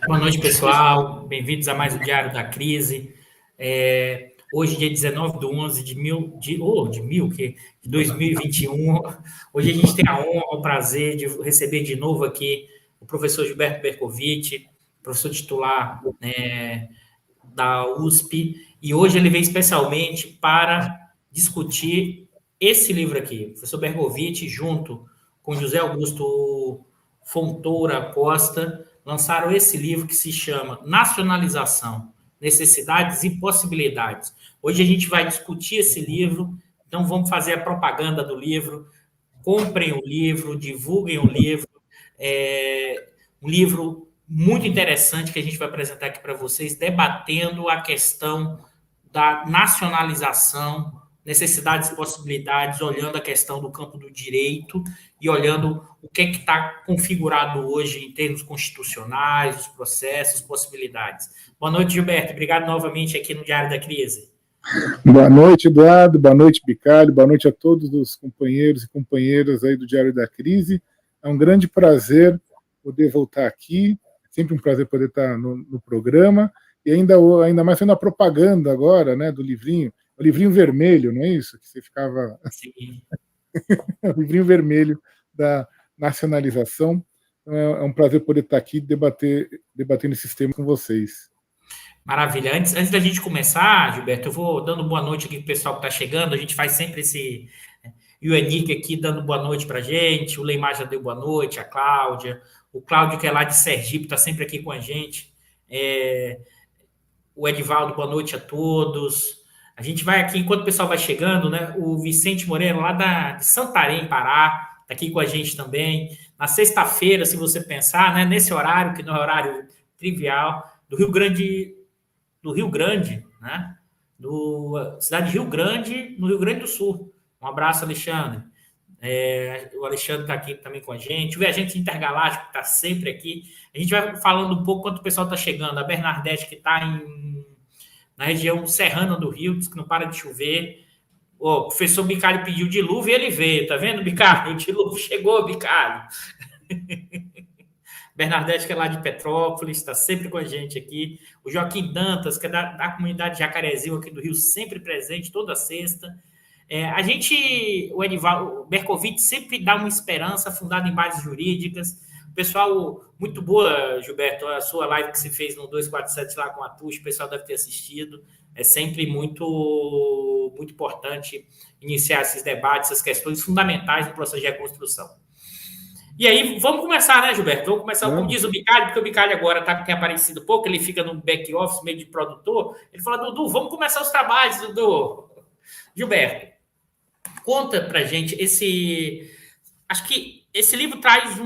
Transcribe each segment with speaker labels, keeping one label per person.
Speaker 1: Boa noite, pessoal. Bem-vindos a mais um Diário da Crise. Hoje, dia 19/11 de 2021. Hoje a gente tem a honra, o prazer de receber de novo aqui o professor Gilberto Bercovitch, professor titular da USP, e hoje ele veio especialmente para discutir esse livro aqui. O professor Bercovitch, junto com José Augusto Fontoura Costa, lançaram esse livro que se chama Nacionalização, Necessidades e Possibilidades. Hoje a gente vai discutir esse livro, então vamos fazer a propaganda do livro. Comprem o livro, divulguem o livro. Um livro muito interessante que a gente vai apresentar aqui para vocês, debatendo a questão da nacionalização, necessidades e possibilidades, olhando a questão do campo do direito e olhando o que está configurado hoje em termos constitucionais, os processos, possibilidades. Boa noite, Gilberto. Obrigado novamente aqui no Diário da Crise.
Speaker 2: Boa noite, Eduardo. Boa noite, Bicalho. Boa noite a todos os companheiros e companheiras aí do Diário da Crise. É um grande prazer poder voltar aqui. Sempre um prazer poder estar no programa. E ainda mais sendo a propaganda agora, né, do livrinho. O livrinho vermelho, não é isso? Que você ficava...
Speaker 1: Sim.
Speaker 2: O livrinho vermelho da nacionalização. Então, é um prazer poder estar aqui debatendo esses temas com vocês.
Speaker 1: Maravilha. Antes da gente começar, Gilberto, eu vou dando boa noite aqui para o pessoal que está chegando. A gente faz sempre esse... E o Henrique aqui dando boa noite para a gente. O Leimar já deu boa noite, a Cláudia. O Cláudio, que é lá de Sergipe, está sempre aqui com a gente. O Edivaldo, boa noite a todos. A gente vai aqui, enquanto o pessoal vai chegando, né? O Vicente Moreira, lá de Santarém, Pará, está aqui com a gente também. Na sexta-feira, se você pensar, né? Nesse horário, que não é horário trivial, do Rio Grande, né? Cidade de Rio Grande, no Rio Grande do Sul. Um abraço, Alexandre. O Alexandre está aqui também com a gente. O Viajante Intergaláctico está sempre aqui. A gente vai falando um pouco quanto o pessoal está chegando. A Bernadette, que está na região serrana do Rio, diz que não para de chover. O professor Bicalho pediu dilúvio e ele veio. Tá vendo, Bicalho? O dilúvio chegou, Bicalho. Bernadette, que é lá de Petrópolis, está sempre com a gente aqui. O Joaquim Dantas, que é da comunidade Jacarezinho aqui do Rio, sempre presente, toda sexta. O Edivaldo Bercovitch sempre dá uma esperança fundada em bases jurídicas. Pessoal, muito boa, Gilberto, a sua live que você fez no 247 lá com a Tuxo, o pessoal deve ter assistido. É sempre muito, muito importante iniciar esses debates, essas questões fundamentais do processo de reconstrução. E aí, vamos começar, né, Gilberto? Vamos começar, como diz o Bicalho, porque o Bicalho agora tem aparecido pouco, ele fica no back-office, meio de produtor. Ele fala, Dudu, vamos começar os trabalhos, Dudu. Gilberto, conta pra gente acho que esse livro traz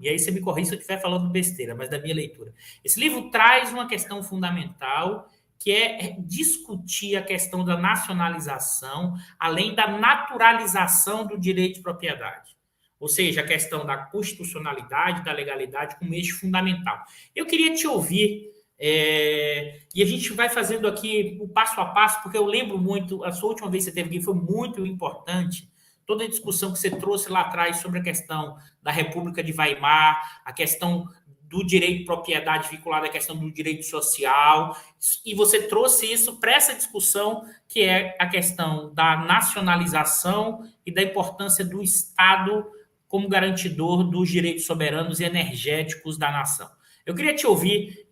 Speaker 1: e aí você me corrige se eu estiver falando besteira, mas da minha leitura. Esse livro traz uma questão fundamental, que é discutir a questão da nacionalização, além da naturalização do direito de propriedade. Ou seja, a questão da constitucionalidade, da legalidade como eixo fundamental. Eu queria te ouvir, e a gente vai fazendo aqui o passo a passo, porque eu lembro muito, a sua última vez que você esteve aqui foi muito importante, toda a discussão que você trouxe lá atrás sobre a questão da República de Weimar, a questão do direito de propriedade vinculado à questão do direito social, e você trouxe isso para essa discussão, que é a questão da nacionalização e da importância do Estado como garantidor dos direitos soberanos e energéticos da nação. Eu queria te ouvir,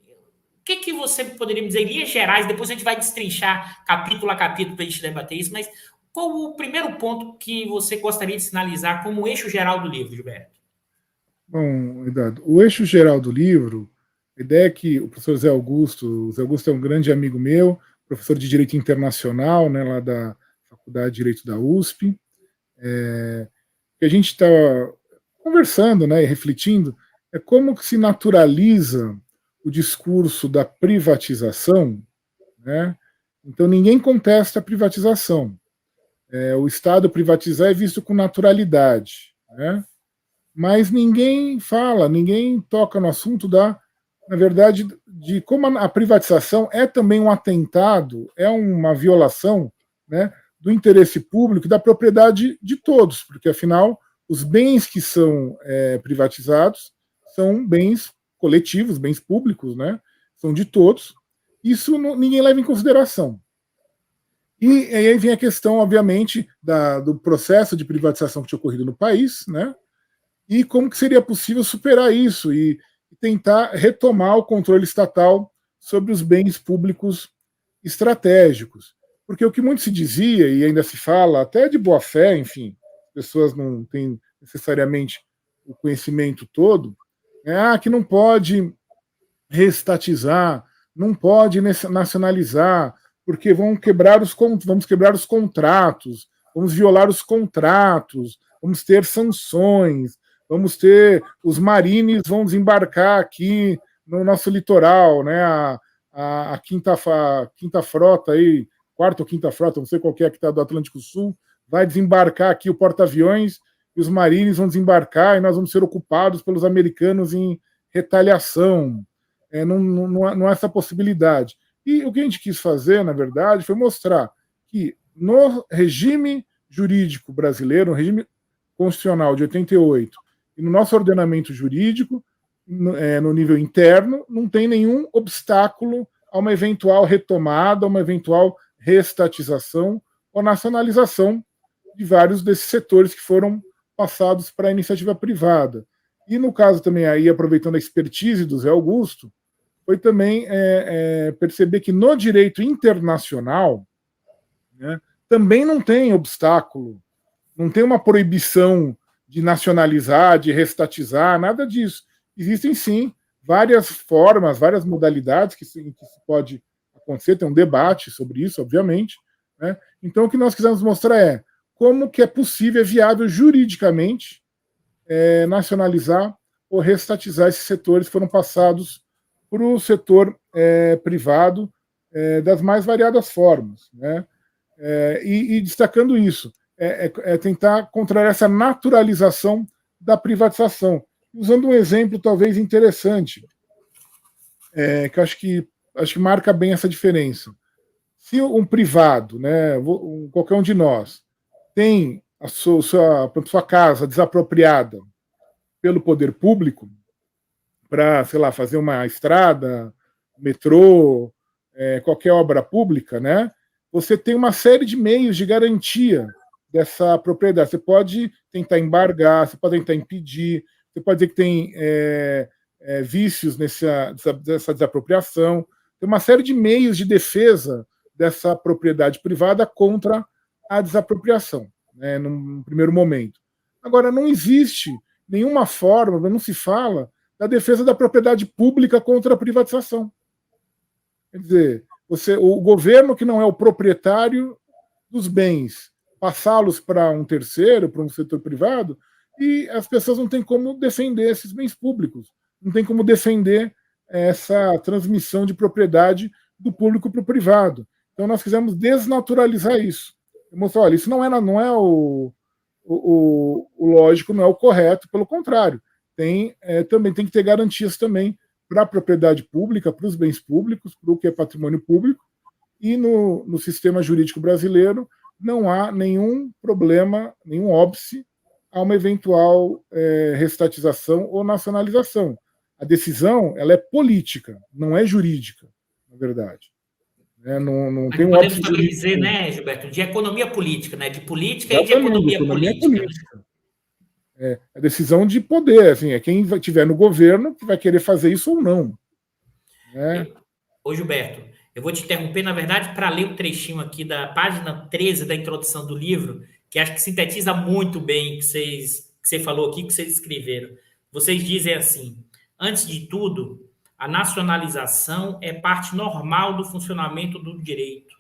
Speaker 1: o que você poderia me dizer em linhas gerais, depois a gente vai destrinchar capítulo a capítulo para a gente debater isso, mas qual o primeiro ponto que você gostaria de sinalizar como eixo geral do livro, Gilberto?
Speaker 2: Bom, Eduardo, o eixo geral do livro, a ideia é que o professor Zé Augusto é um grande amigo meu, professor de Direito Internacional, né, lá da Faculdade de Direito da USP, que a gente está conversando, né, e refletindo, é como que se naturaliza o discurso da privatização, né? Então ninguém contesta a privatização. O Estado privatizar é visto com naturalidade, né? Mas ninguém fala, ninguém toca no assunto na verdade, de como a privatização é também um atentado, é uma violação, né, do interesse público e da propriedade de todos, porque, afinal, os bens que são privatizados são bens coletivos, bens públicos, né? São de todos. Isso ninguém leva em consideração. E aí vem a questão, obviamente, do processo de privatização que tinha ocorrido no país, né? E como que seria possível superar isso e tentar retomar o controle estatal sobre os bens públicos estratégicos. Porque o que muito se dizia, e ainda se fala, até de boa fé, enfim, pessoas não têm necessariamente o conhecimento todo, que não pode reestatizar, não pode nacionalizar, porque vamos quebrar os contratos, vamos violar os contratos, vamos ter sanções, vamos ter os marines vão desembarcar aqui no nosso litoral, né? A quinta frota aí, quarta ou quinta frota, não sei qual que é que está do Atlântico Sul, vai desembarcar aqui o porta-aviões e os marines vão desembarcar e nós vamos ser ocupados pelos americanos em retaliação. Não há essa possibilidade. E o que a gente quis fazer, na verdade, foi mostrar que no regime jurídico brasileiro, no regime constitucional de 88, e no nosso ordenamento jurídico, no nível interno, não tem nenhum obstáculo a uma eventual retomada, a uma eventual reestatização ou nacionalização de vários desses setores que foram passados para a iniciativa privada. E no caso também, aí aproveitando a expertise do Zé Augusto, foi também perceber que no direito internacional, né, também não tem obstáculo, não tem uma proibição de nacionalizar, de reestatizar, nada disso. Existem, sim, várias formas, várias modalidades que se pode acontecer, tem um debate sobre isso, obviamente. Né? Então, o que nós quisemos mostrar é como que é possível, é viável juridicamente nacionalizar ou reestatizar esses setores que foram passados para o setor privado das mais variadas formas. Né? E destacando isso, tentar contrariar essa naturalização da privatização. Usando um exemplo talvez interessante, que acho que marca bem essa diferença. Se um privado, né, qualquer um de nós, tem a sua casa desapropriada pelo poder público para, sei lá, fazer uma estrada, metrô, qualquer obra pública, né, você tem uma série de meios de garantia dessa propriedade. Você pode tentar embargar, você pode tentar impedir, você pode dizer que tem vícios dessa desapropriação. Tem uma série de meios de defesa dessa propriedade privada contra a desapropriação, né, num primeiro momento. Agora, não existe nenhuma forma, não se fala da defesa da propriedade pública contra a privatização. Quer dizer, o governo que não é o proprietário dos bens, passá-los para um terceiro, para um setor privado, e as pessoas não têm como defender esses bens públicos, não tem como defender essa transmissão de propriedade do público para o privado. Então nós quisemos desnaturalizar isso. Mostrar, olha, isso não é o lógico, não é o correto, pelo contrário. Também tem que ter garantias também para a propriedade pública, para os bens públicos, para o que é patrimônio público, e no sistema jurídico brasileiro não há nenhum problema, nenhum óbice a uma eventual reestatização ou nacionalização. A decisão ela é política, não é jurídica, na verdade. Não tem um
Speaker 1: podemos também dizer, né, Gilberto, de economia política, né? De política e de economia política.
Speaker 2: A decisão de poder, assim, quem estiver no governo que vai querer fazer isso ou não. Né?
Speaker 1: Ô, Gilberto, eu vou te interromper, na verdade, para ler um trechinho aqui da página 13 da introdução do livro, que acho que sintetiza muito bem o que você falou aqui, que vocês escreveram. Vocês dizem assim: antes de tudo, a nacionalização é parte normal do funcionamento do direito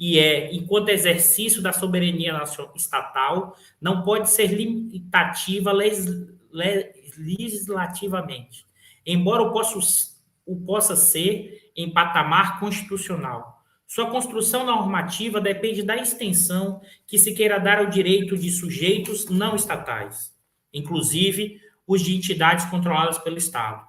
Speaker 1: e enquanto exercício da soberania estatal, não pode ser limitativa legislativamente, embora o possa ser em patamar constitucional. Sua construção normativa depende da extensão que se queira dar ao direito de sujeitos não estatais, inclusive os de entidades controladas pelo Estado.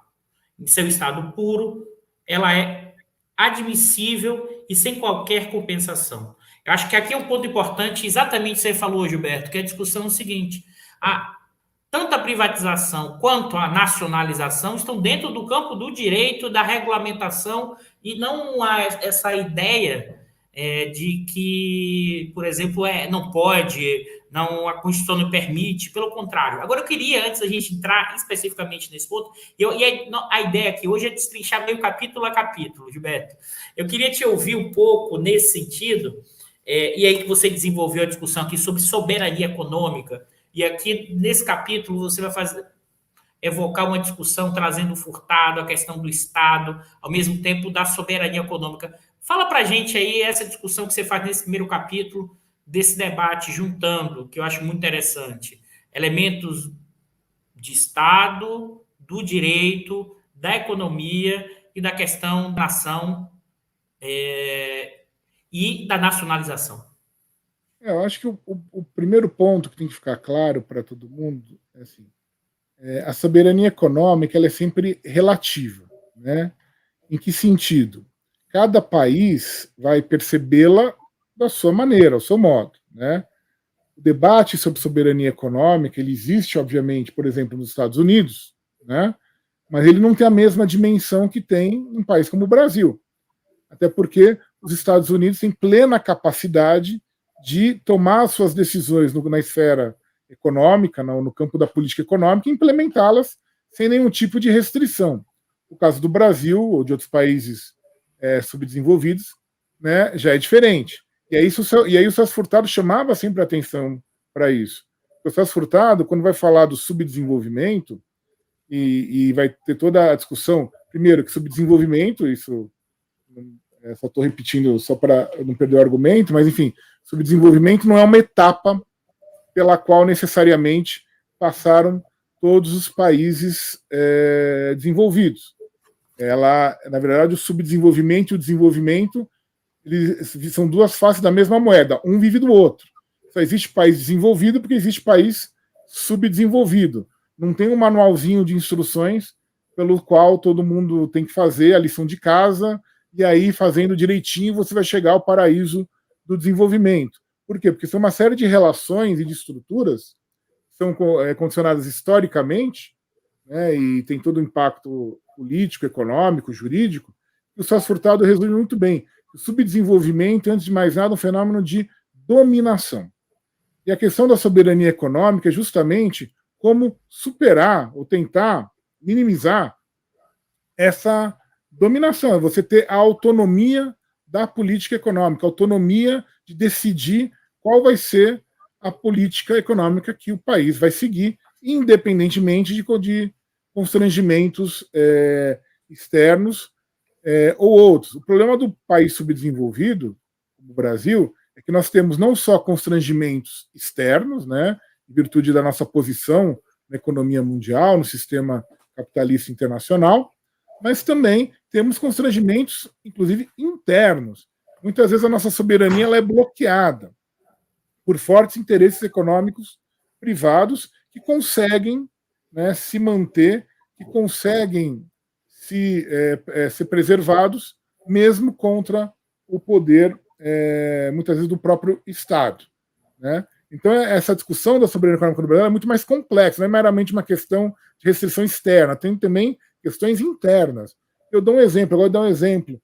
Speaker 1: Em seu estado puro, ela é admissível e sem qualquer compensação. Eu acho que aqui é um ponto importante, exatamente o que você falou, Gilberto, que a discussão é o seguinte: tanto a privatização quanto a nacionalização estão dentro do campo do direito, da regulamentação, e não há essa ideia de que, por exemplo, não pode, não, a Constituição não permite, pelo contrário. Agora, eu queria, antes da gente entrar especificamente nesse ponto, a ideia aqui hoje é destrinchar meio capítulo a capítulo, Gilberto. Eu queria te ouvir um pouco nesse sentido, e aí que você desenvolveu a discussão aqui sobre soberania econômica. E aqui, nesse capítulo, você vai evocar uma discussão trazendo o Furtado, a questão do Estado, ao mesmo tempo da soberania econômica. Fala para a gente aí essa discussão que você faz nesse primeiro capítulo, desse debate, juntando, que eu acho muito interessante, elementos de Estado, do direito, da economia e da questão da nação e da nacionalização.
Speaker 2: Eu acho que o primeiro ponto que tem que ficar claro para todo mundo é assim, a soberania econômica ela é sempre relativa, né? Em que sentido? Cada país vai percebê-la da sua maneira, ao seu modo, né? O debate sobre soberania econômica ele existe, obviamente, por exemplo, nos Estados Unidos, né? Mas ele não tem a mesma dimensão que tem um país como o Brasil, até porque os Estados Unidos têm plena capacidade de tomar suas decisões na esfera econômica, no campo da política econômica, e implementá-las sem nenhum tipo de restrição. O caso do Brasil ou de outros países subdesenvolvidos, né, já é diferente. E aí o Celso Furtado chamava sempre a atenção para isso. O Celso Furtado, quando vai falar do subdesenvolvimento, e vai ter toda a discussão, primeiro, que subdesenvolvimento, isso só estou repetindo só para não perder o argumento, mas enfim, subdesenvolvimento não é uma etapa pela qual necessariamente passaram todos os países desenvolvidos. Na verdade, o subdesenvolvimento e o desenvolvimento eles são duas faces da mesma moeda, um vive do outro. Só existe país desenvolvido porque existe país subdesenvolvido. Não tem um manualzinho de instruções pelo qual todo mundo tem que fazer a lição de casa, e aí, fazendo direitinho, você vai chegar ao paraíso do desenvolvimento. Por quê? Porque são uma série de relações e de estruturas que são condicionadas historicamente, né, e tem todo o impacto político, econômico, jurídico, que o Celso Furtado resume muito bem. O subdesenvolvimento, antes de mais nada, é um fenômeno de dominação. E a questão da soberania econômica é justamente como superar ou tentar minimizar essa dominação. É você ter a autonomia da política econômica, a autonomia de decidir qual vai ser a política econômica que o país vai seguir, independentemente de constrangimentos externos ou outros. O problema do país subdesenvolvido, como o Brasil, é que nós temos não só constrangimentos externos, né, em virtude da nossa posição na economia mundial, no sistema capitalista internacional, mas também temos constrangimentos, inclusive, internos. Muitas vezes a nossa soberania ela é bloqueada por fortes interesses econômicos privados que conseguem, né, se manter, que conseguem ser preservados, mesmo contra o poder, muitas vezes, do próprio Estado. Né? Então, essa discussão da soberania econômica do Brasil é muito mais complexa, não é meramente uma questão de restrição externa, tem também questões internas. Eu dou um exemplo, agora dar um exemplo.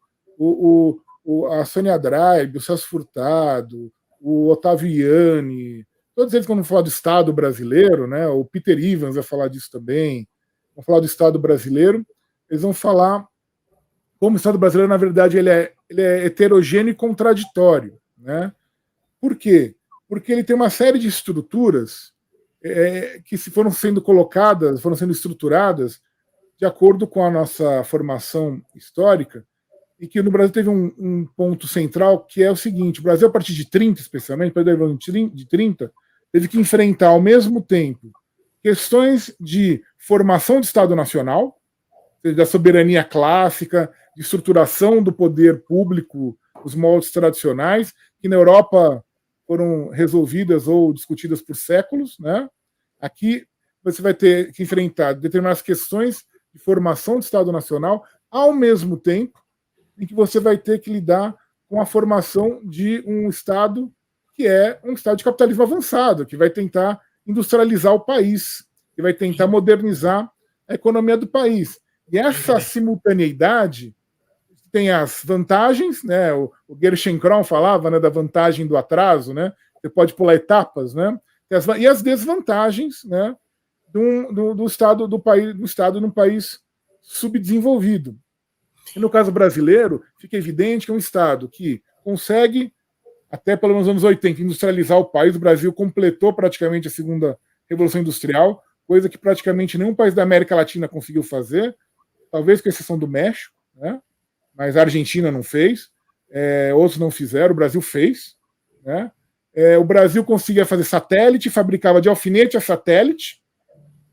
Speaker 2: A Sônia Draib, o Celso Furtado, o Otávio Ianni, todos eles, quando vão falar do Estado brasileiro, né, o Peter Evans vai falar disso também, vão falar do Estado brasileiro, eles vão falar como o Estado brasileiro, na verdade, ele é heterogêneo e contraditório. Né? Por quê? Porque ele tem uma série de estruturas que foram sendo colocadas, foram sendo estruturadas de acordo com a nossa formação histórica, e que no Brasil teve um ponto central, que é o seguinte: o Brasil, a partir de 30, especialmente, de 30, teve que enfrentar ao mesmo tempo questões de formação de Estado Nacional, da soberania clássica, de estruturação do poder público, os moldes tradicionais, que na Europa foram resolvidas ou discutidas por séculos. Né? Aqui você vai ter que enfrentar determinadas questões de formação de Estado Nacional, ao mesmo tempo em que você vai ter que lidar com a formação de um Estado que é um Estado de capitalismo avançado, que vai tentar industrializar o país, que vai tentar modernizar a economia do país. E essa simultaneidade tem as vantagens, né? O Gerschenkron falava, né, da vantagem do atraso, né? Você pode pular etapas, né? E as desvantagens, né, do estado do país, do estado num país subdesenvolvido. E no caso brasileiro, fica evidente que é um estado que consegue, até pelo menos nos anos 80, industrializar o país. O Brasil completou praticamente a segunda Revolução Industrial, coisa que praticamente nenhum país da América Latina conseguiu fazer, talvez com exceção do México, né? Mas a Argentina não fez, outros não fizeram, o Brasil fez, né? O Brasil conseguia fazer satélite, fabricava de alfinete a satélite,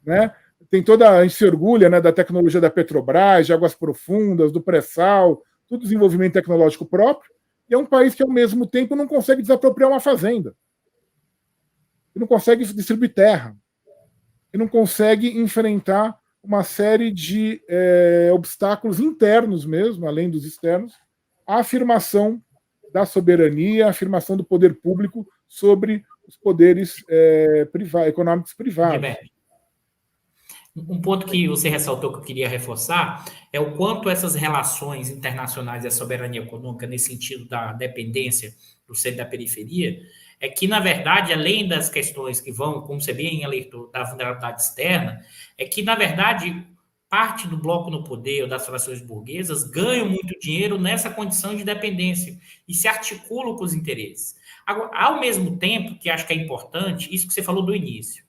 Speaker 2: né? Tem toda, a gente se orgulha, né, da tecnologia da Petrobras, de águas profundas, do pré-sal, tudo desenvolvimento tecnológico próprio, e é um país que ao mesmo tempo não consegue desapropriar uma fazenda, e não consegue distribuir terra, e não consegue enfrentar uma série de obstáculos internos mesmo, além dos externos, à afirmação da soberania, a afirmação do poder público sobre os poderes econômicos privados.
Speaker 1: Gilberto, um ponto que você ressaltou que eu queria reforçar é o quanto essas relações internacionais e a soberania econômica, nesse sentido da dependência do centro da periferia, é que, na verdade, além das questões que vão, como você bem alertou, da vulnerabilidade externa, é que, na verdade, parte do bloco no poder ou das frações burguesas ganham muito dinheiro nessa condição de dependência e se articulam com os interesses. Agora, ao mesmo tempo, que acho que é importante, isso que você falou do início,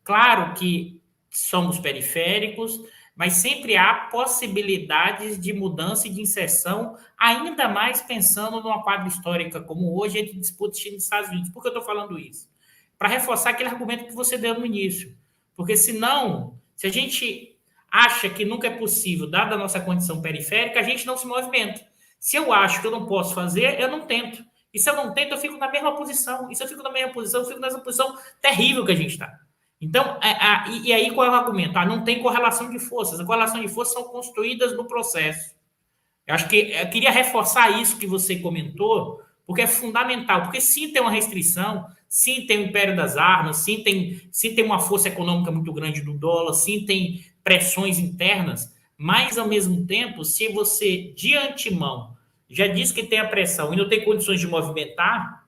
Speaker 1: claro que somos periféricos, mas sempre há possibilidades de mudança e de inserção, ainda mais pensando numa quadra histórica como hoje, entre disputas China e Estados Unidos. Por que eu estou falando isso? Para reforçar aquele argumento que você deu no início. Porque senão, se a gente acha que nunca é possível, dada a nossa condição periférica, a gente não se movimenta. Se eu acho que eu não posso fazer, eu não tento. E se eu não tento, eu fico na mesma posição. E se eu fico na mesma posição, eu fico nessa posição terrível que a gente está. Então, e aí qual é o argumento? Não tem correlação de forças. A correlação de forças são construídas no processo. Eu acho que eu queria reforçar isso que você comentou, porque é fundamental. Porque sim tem uma restrição, sim tem o império das armas, sim tem uma força econômica muito grande do dólar, sim tem pressões internas, mas ao mesmo tempo, se você de antemão já diz que tem a pressão e não tem condições de movimentar,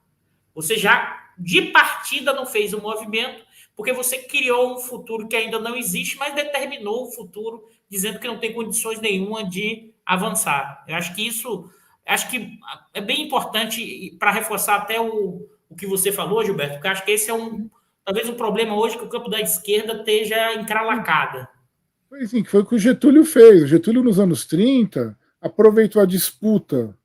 Speaker 1: você já de partida não fez o movimento, porque você criou um futuro que ainda não existe, mas determinou o futuro, dizendo que não tem condições nenhuma de avançar. Eu acho que isso é bem importante para reforçar até o que você falou, Gilberto, porque eu acho que esse é talvez um problema hoje que o campo da esquerda esteja encralacada.
Speaker 2: Sim, que foi o que o Getúlio fez. O Getúlio, nos anos 30, aproveitou a disputa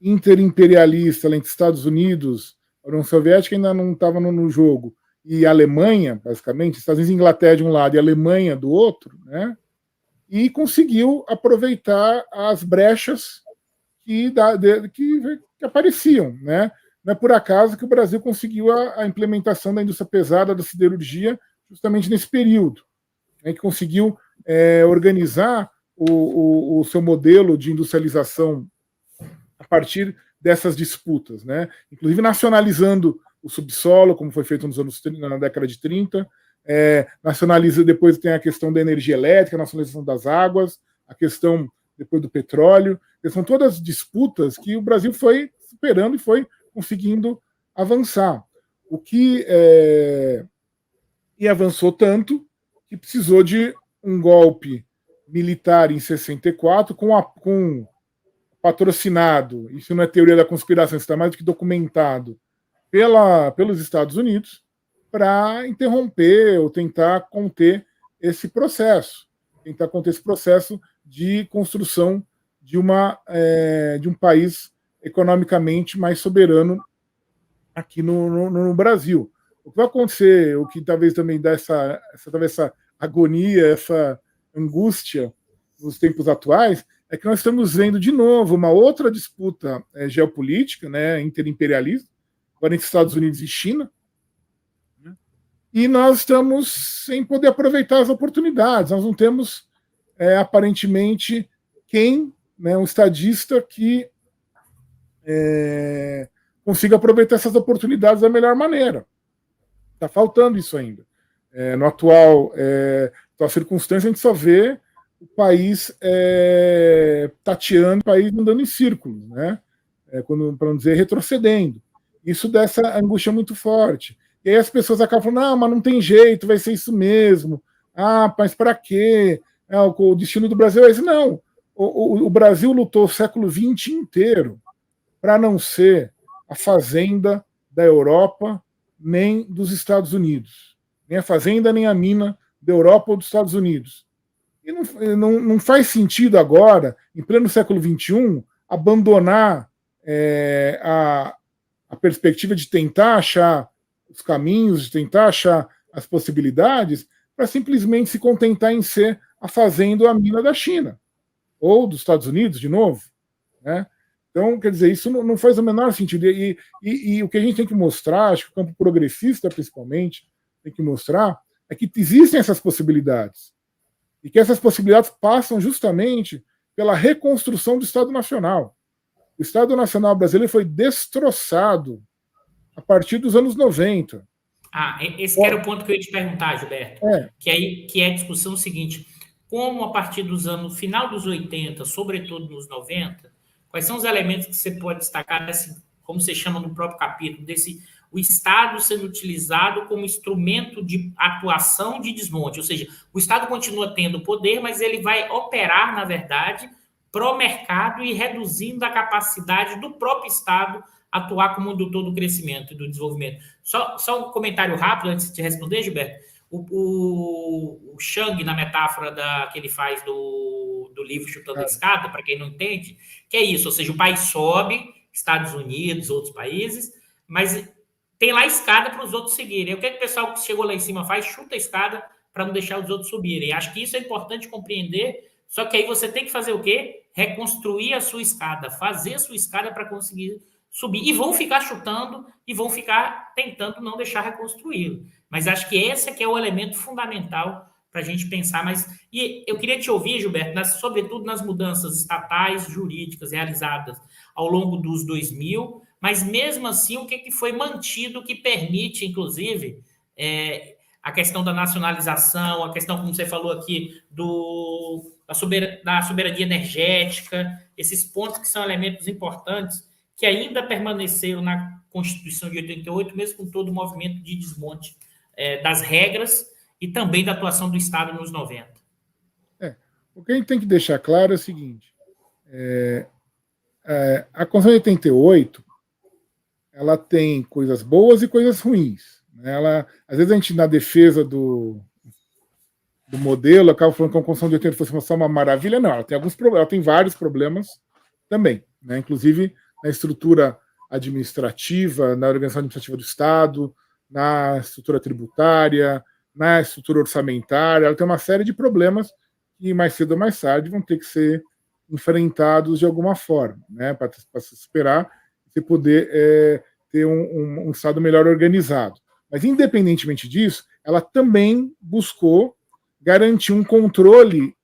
Speaker 2: interimperialista entre Estados Unidos, a União Soviética ainda não estava no jogo, e a Alemanha, basicamente, Estados Unidos e Inglaterra de um lado e a Alemanha do outro, né? E conseguiu aproveitar as brechas que apareciam, né? Não é por acaso que o Brasil conseguiu a implementação da indústria pesada, da siderurgia, justamente nesse período, né? Que conseguiu organizar o seu modelo de industrialização a partir dessas disputas, né? Inclusive nacionalizando o subsolo, como foi feito na década de 30, nacionaliza, depois tem a questão da energia elétrica, a nacionalização das águas, a questão depois do petróleo, são todas disputas que o Brasil foi superando e foi conseguindo avançar. O que e avançou tanto que precisou de um golpe militar em 64 com patrocinado, isso não é teoria da conspiração, isso está mais do que documentado, pelos Estados Unidos, para interromper ou tentar conter esse processo de construção de um país economicamente mais soberano aqui no Brasil. O que vai acontecer, o que talvez também dá essa agonia, essa angústia nos tempos atuais, é que nós estamos vendo de novo uma outra disputa geopolítica, né, interimperialista, agora entre Estados Unidos e China, né, e nós estamos sem poder aproveitar as oportunidades. Nós não temos, aparentemente, um estadista que consiga aproveitar essas oportunidades da melhor maneira. Está faltando isso ainda. No atual circunstância, a gente só vê o país tateando, o país andando em círculos, né? Para não dizer retrocedendo. Isso dessa angústia muito forte. E aí as pessoas acabam falando, não, mas não tem jeito, vai ser isso mesmo. Ah, mas para quê? O destino do Brasil é esse. Não. O Brasil lutou o século XX inteiro para não ser a fazenda da Europa nem dos Estados Unidos. Nem a fazenda, nem a mina da Europa ou dos Estados Unidos. E não faz sentido agora, em pleno século XXI, abandonar a perspectiva de tentar achar os caminhos, de tentar achar as possibilidades, para simplesmente se contentar em ser a fazenda ou a mina da China, ou dos Estados Unidos, de novo. Né? Então, quer dizer, isso não faz o menor sentido. E o que a gente tem que mostrar, acho que o campo progressista, principalmente, tem que mostrar, é que existem essas possibilidades. E que essas possibilidades passam justamente pela reconstrução do Estado Nacional. O Estado Nacional brasileiro foi destroçado a partir dos anos 90.
Speaker 1: Esse era o ponto que eu ia te perguntar, Gilberto. Que é a discussão seguinte: como a partir dos anos, final dos 80, sobretudo nos 90, quais são os elementos que você pode destacar, como você chama no próprio capítulo, o Estado sendo utilizado como instrumento de atuação de desmonte? Ou seja, o Estado continua tendo poder, mas ele vai operar, na verdade, pro mercado e reduzindo a capacidade do próprio Estado atuar como indutor do crescimento e do desenvolvimento. Só um comentário rápido antes de responder, Gilberto. O Chang, na metáfora que ele faz do livro Chutando a Escada, para quem não entende, que é isso, ou seja, o país sobe, Estados Unidos, outros países, mas tem lá a escada para os outros seguirem. O que o pessoal que chegou lá em cima faz? Chuta a escada para não deixar os outros subirem. Acho que isso é importante compreender, só que aí você tem que fazer o quê? Reconstruir a sua escada, fazer a sua escada para conseguir subir. E vão ficar chutando e vão ficar tentando não deixar reconstruí-lo. Mas acho que esse é o elemento fundamental para a gente pensar. E eu queria te ouvir, Gilberto, sobretudo nas mudanças estatais, jurídicas realizadas ao longo dos 2000, mas mesmo assim o que foi mantido que permite, inclusive, a questão da nacionalização, a questão, como você falou aqui, da soberania energética, esses pontos que são elementos importantes que ainda permaneceram na Constituição de 88, mesmo com todo o movimento de desmonte das regras e também da atuação do Estado nos 90.
Speaker 2: O que a gente tem que deixar claro é o seguinte: a Constituição de 88 ela tem coisas boas e coisas ruins. Né? Às vezes a gente, na defesa do modelo, acaba falando que a Constituição de 88 fosse só uma maravilha. Não, ela tem alguns problemas, ela tem vários problemas também, né? Inclusive na estrutura administrativa, na organização administrativa do Estado, na estrutura tributária, na estrutura orçamentária. Ela tem uma série de problemas que mais cedo ou mais tarde vão ter que ser enfrentados de alguma forma, né? Para se esperar você poder ter um Estado melhor organizado. Mas, independentemente disso, ela também buscou garantir um controle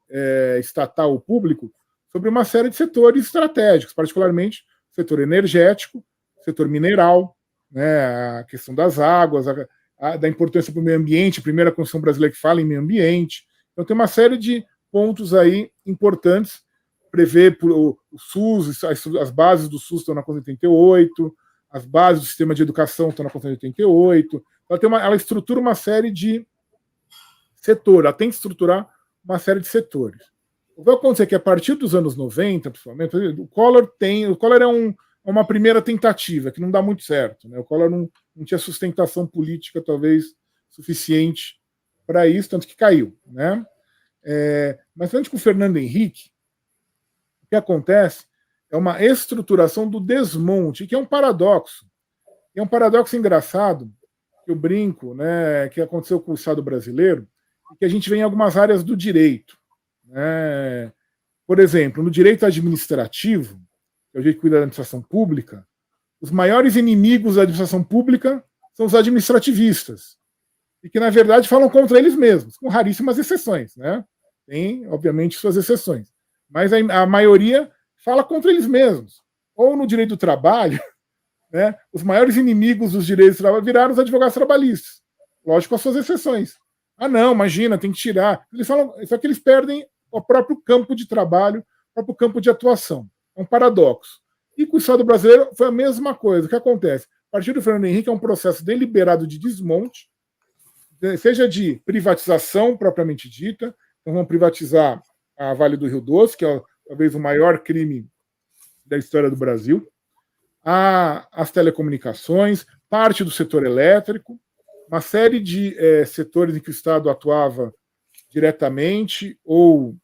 Speaker 2: estatal ou público sobre uma série de setores estratégicos, particularmente o setor energético, o setor mineral, né, a questão das águas, da importância para o meio ambiente, a primeira Constituição brasileira que fala em meio ambiente. Então, tem uma série de pontos aí importantes. Prevê o SUS, as bases do SUS estão na Constituição de 88, as bases do sistema de educação estão na Constituição de 88. Ela estrutura uma série de setores, ela tem que estruturar uma série de setores. O que vai acontecer é que a partir dos anos 90, principalmente, o Collor é uma primeira tentativa, que não dá muito certo. Né? O Collor não tinha sustentação política, talvez, suficiente para isso, tanto que caiu. Né? Mas antes com o Fernando Henrique, o que acontece é uma estruturação do desmonte, que é um paradoxo. É um paradoxo engraçado, que eu brinco, né, que aconteceu com o Estado brasileiro, e que a gente vê em algumas áreas do direito. Né? Por exemplo, no direito administrativo, que é o jeito que cuida da administração pública, os maiores inimigos da administração pública são os administrativistas, e que, na verdade, falam contra eles mesmos, com raríssimas exceções. Né? Tem, obviamente, suas exceções. Mas a maioria fala contra eles mesmos. Ou no direito do trabalho, né, os maiores inimigos dos direitos do trabalho viraram os advogados trabalhistas. Lógico, com as suas exceções. Ah, não, imagina, tem que tirar. Eles falam, só que eles perdem o próprio campo de trabalho, o próprio campo de atuação. É um paradoxo. E com o Estado brasileiro foi a mesma coisa. O que acontece? A partir do Fernando Henrique é um processo deliberado de desmonte, seja de privatização propriamente dita. Então vamos privatizar a Vale do Rio Doce, que é talvez o maior crime da história do Brasil, as telecomunicações, parte do setor elétrico, uma série de setores em que o Estado atuava diretamente ou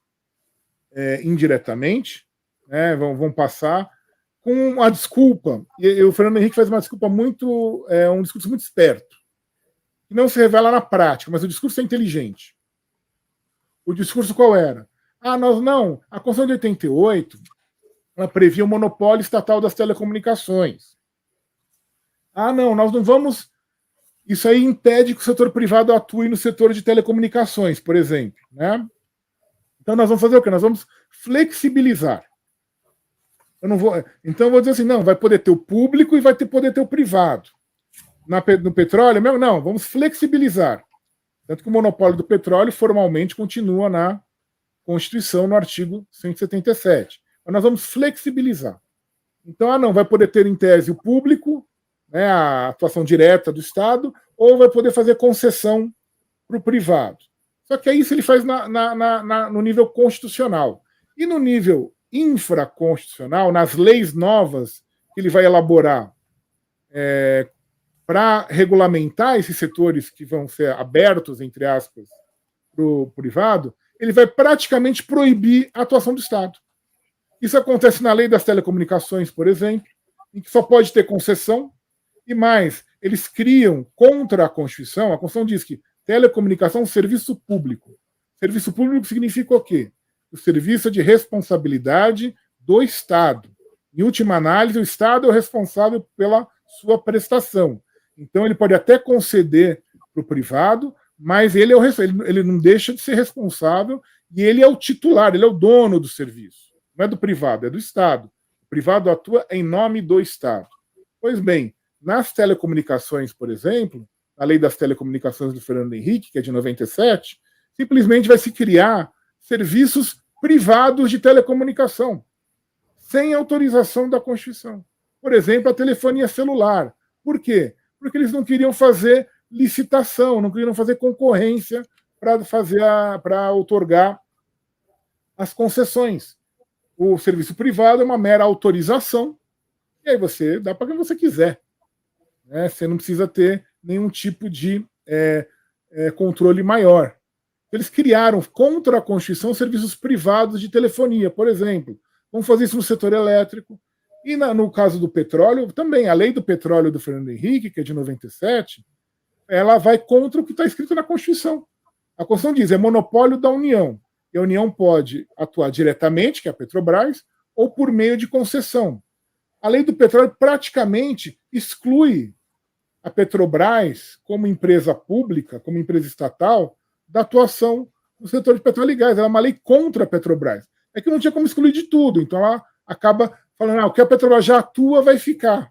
Speaker 2: indiretamente, né, vão passar com a desculpa. E o Fernando Henrique faz uma desculpa muito, um discurso muito esperto, que não se revela na prática, mas o discurso é inteligente. O discurso qual era? Ah, nós não. A Constituição de 88 ela previa o monopólio estatal das telecomunicações. Ah, não, nós não vamos. Isso aí impede que o setor privado atue no setor de telecomunicações, por exemplo. Né? Então nós vamos fazer o quê? Nós vamos flexibilizar. Então eu vou dizer assim, não, vai poder ter o público e vai poder ter o privado. No petróleo, não, vamos flexibilizar. Tanto que o monopólio do petróleo formalmente continua na Constituição, no artigo 177. Mas nós vamos flexibilizar. Então, não, vai poder ter em tese o público, né, a atuação direta do Estado, ou vai poder fazer concessão para o privado. Só que isso ele faz no nível constitucional. E no nível infraconstitucional, nas leis novas que ele vai elaborar para regulamentar esses setores que vão ser abertos, entre aspas, para o privado, ele vai praticamente proibir a atuação do Estado. Isso acontece na lei das telecomunicações, por exemplo, em que só pode ter concessão, e mais, eles criam contra a Constituição diz que telecomunicação é um serviço público. Serviço público significa o quê? O serviço de responsabilidade do Estado. Em última análise, o Estado é o responsável pela sua prestação. Então, ele pode até conceder para o privado, mas ele não deixa de ser responsável e ele é o titular, ele é o dono do serviço. Não é do privado, é do Estado. O privado atua em nome do Estado. Pois bem, nas telecomunicações, por exemplo, a lei das telecomunicações do Fernando Henrique, que é de 97, simplesmente vai se criar serviços privados de telecomunicação, sem autorização da Constituição. Por exemplo, a telefonia celular. Por quê? Porque eles não queriam fazer licitação, não queriam fazer concorrência para outorgar as concessões. O serviço privado é uma mera autorização, e aí você dá para quem você quiser. Né? Você não precisa ter nenhum tipo de controle maior. Eles criaram, contra a Constituição, serviços privados de telefonia, por exemplo. Vamos fazer isso no setor elétrico. E no caso do petróleo, também. A lei do petróleo do Fernando Henrique, que é de 97, ela vai contra o que está escrito na Constituição. A Constituição diz, é monopólio da União. E a União pode atuar diretamente, que é a Petrobras, ou por meio de concessão. A lei do petróleo praticamente exclui a Petrobras como empresa pública, como empresa estatal, da atuação no setor de petróleo e gás. Ela é uma lei contra a Petrobras. É que não tinha como excluir de tudo. Então ela acaba falando, o que a Petrobras já atua vai ficar.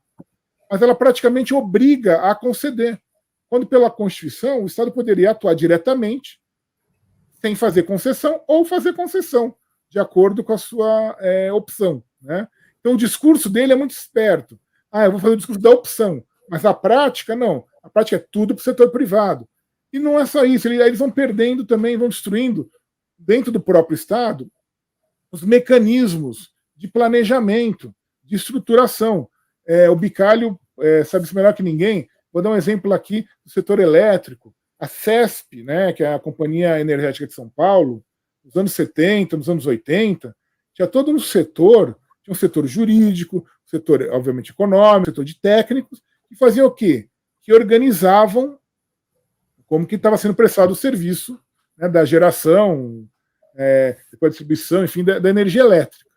Speaker 2: Mas ela praticamente obriga a conceder. Quando pela Constituição o Estado poderia atuar diretamente, sem fazer concessão, ou fazer concessão, de acordo com a sua opção. Né? Então o discurso dele é muito esperto. Eu vou fazer o discurso da opção, mas a prática não. A prática é tudo para o setor privado. E não é só isso, eles vão perdendo também, vão destruindo, dentro do próprio Estado, os mecanismos de planejamento, de estruturação. O Bicalho sabe isso melhor que ninguém. Vou dar um exemplo aqui do setor elétrico. A CESP, né, que é a Companhia Energética de São Paulo, nos anos 70, nos anos 80, tinha todo um setor, tinha um setor jurídico, setor, obviamente, econômico, setor de técnicos, que faziam o quê? Que organizavam como que estava sendo prestado o serviço, né, da geração, da distribuição, enfim, da energia elétrica.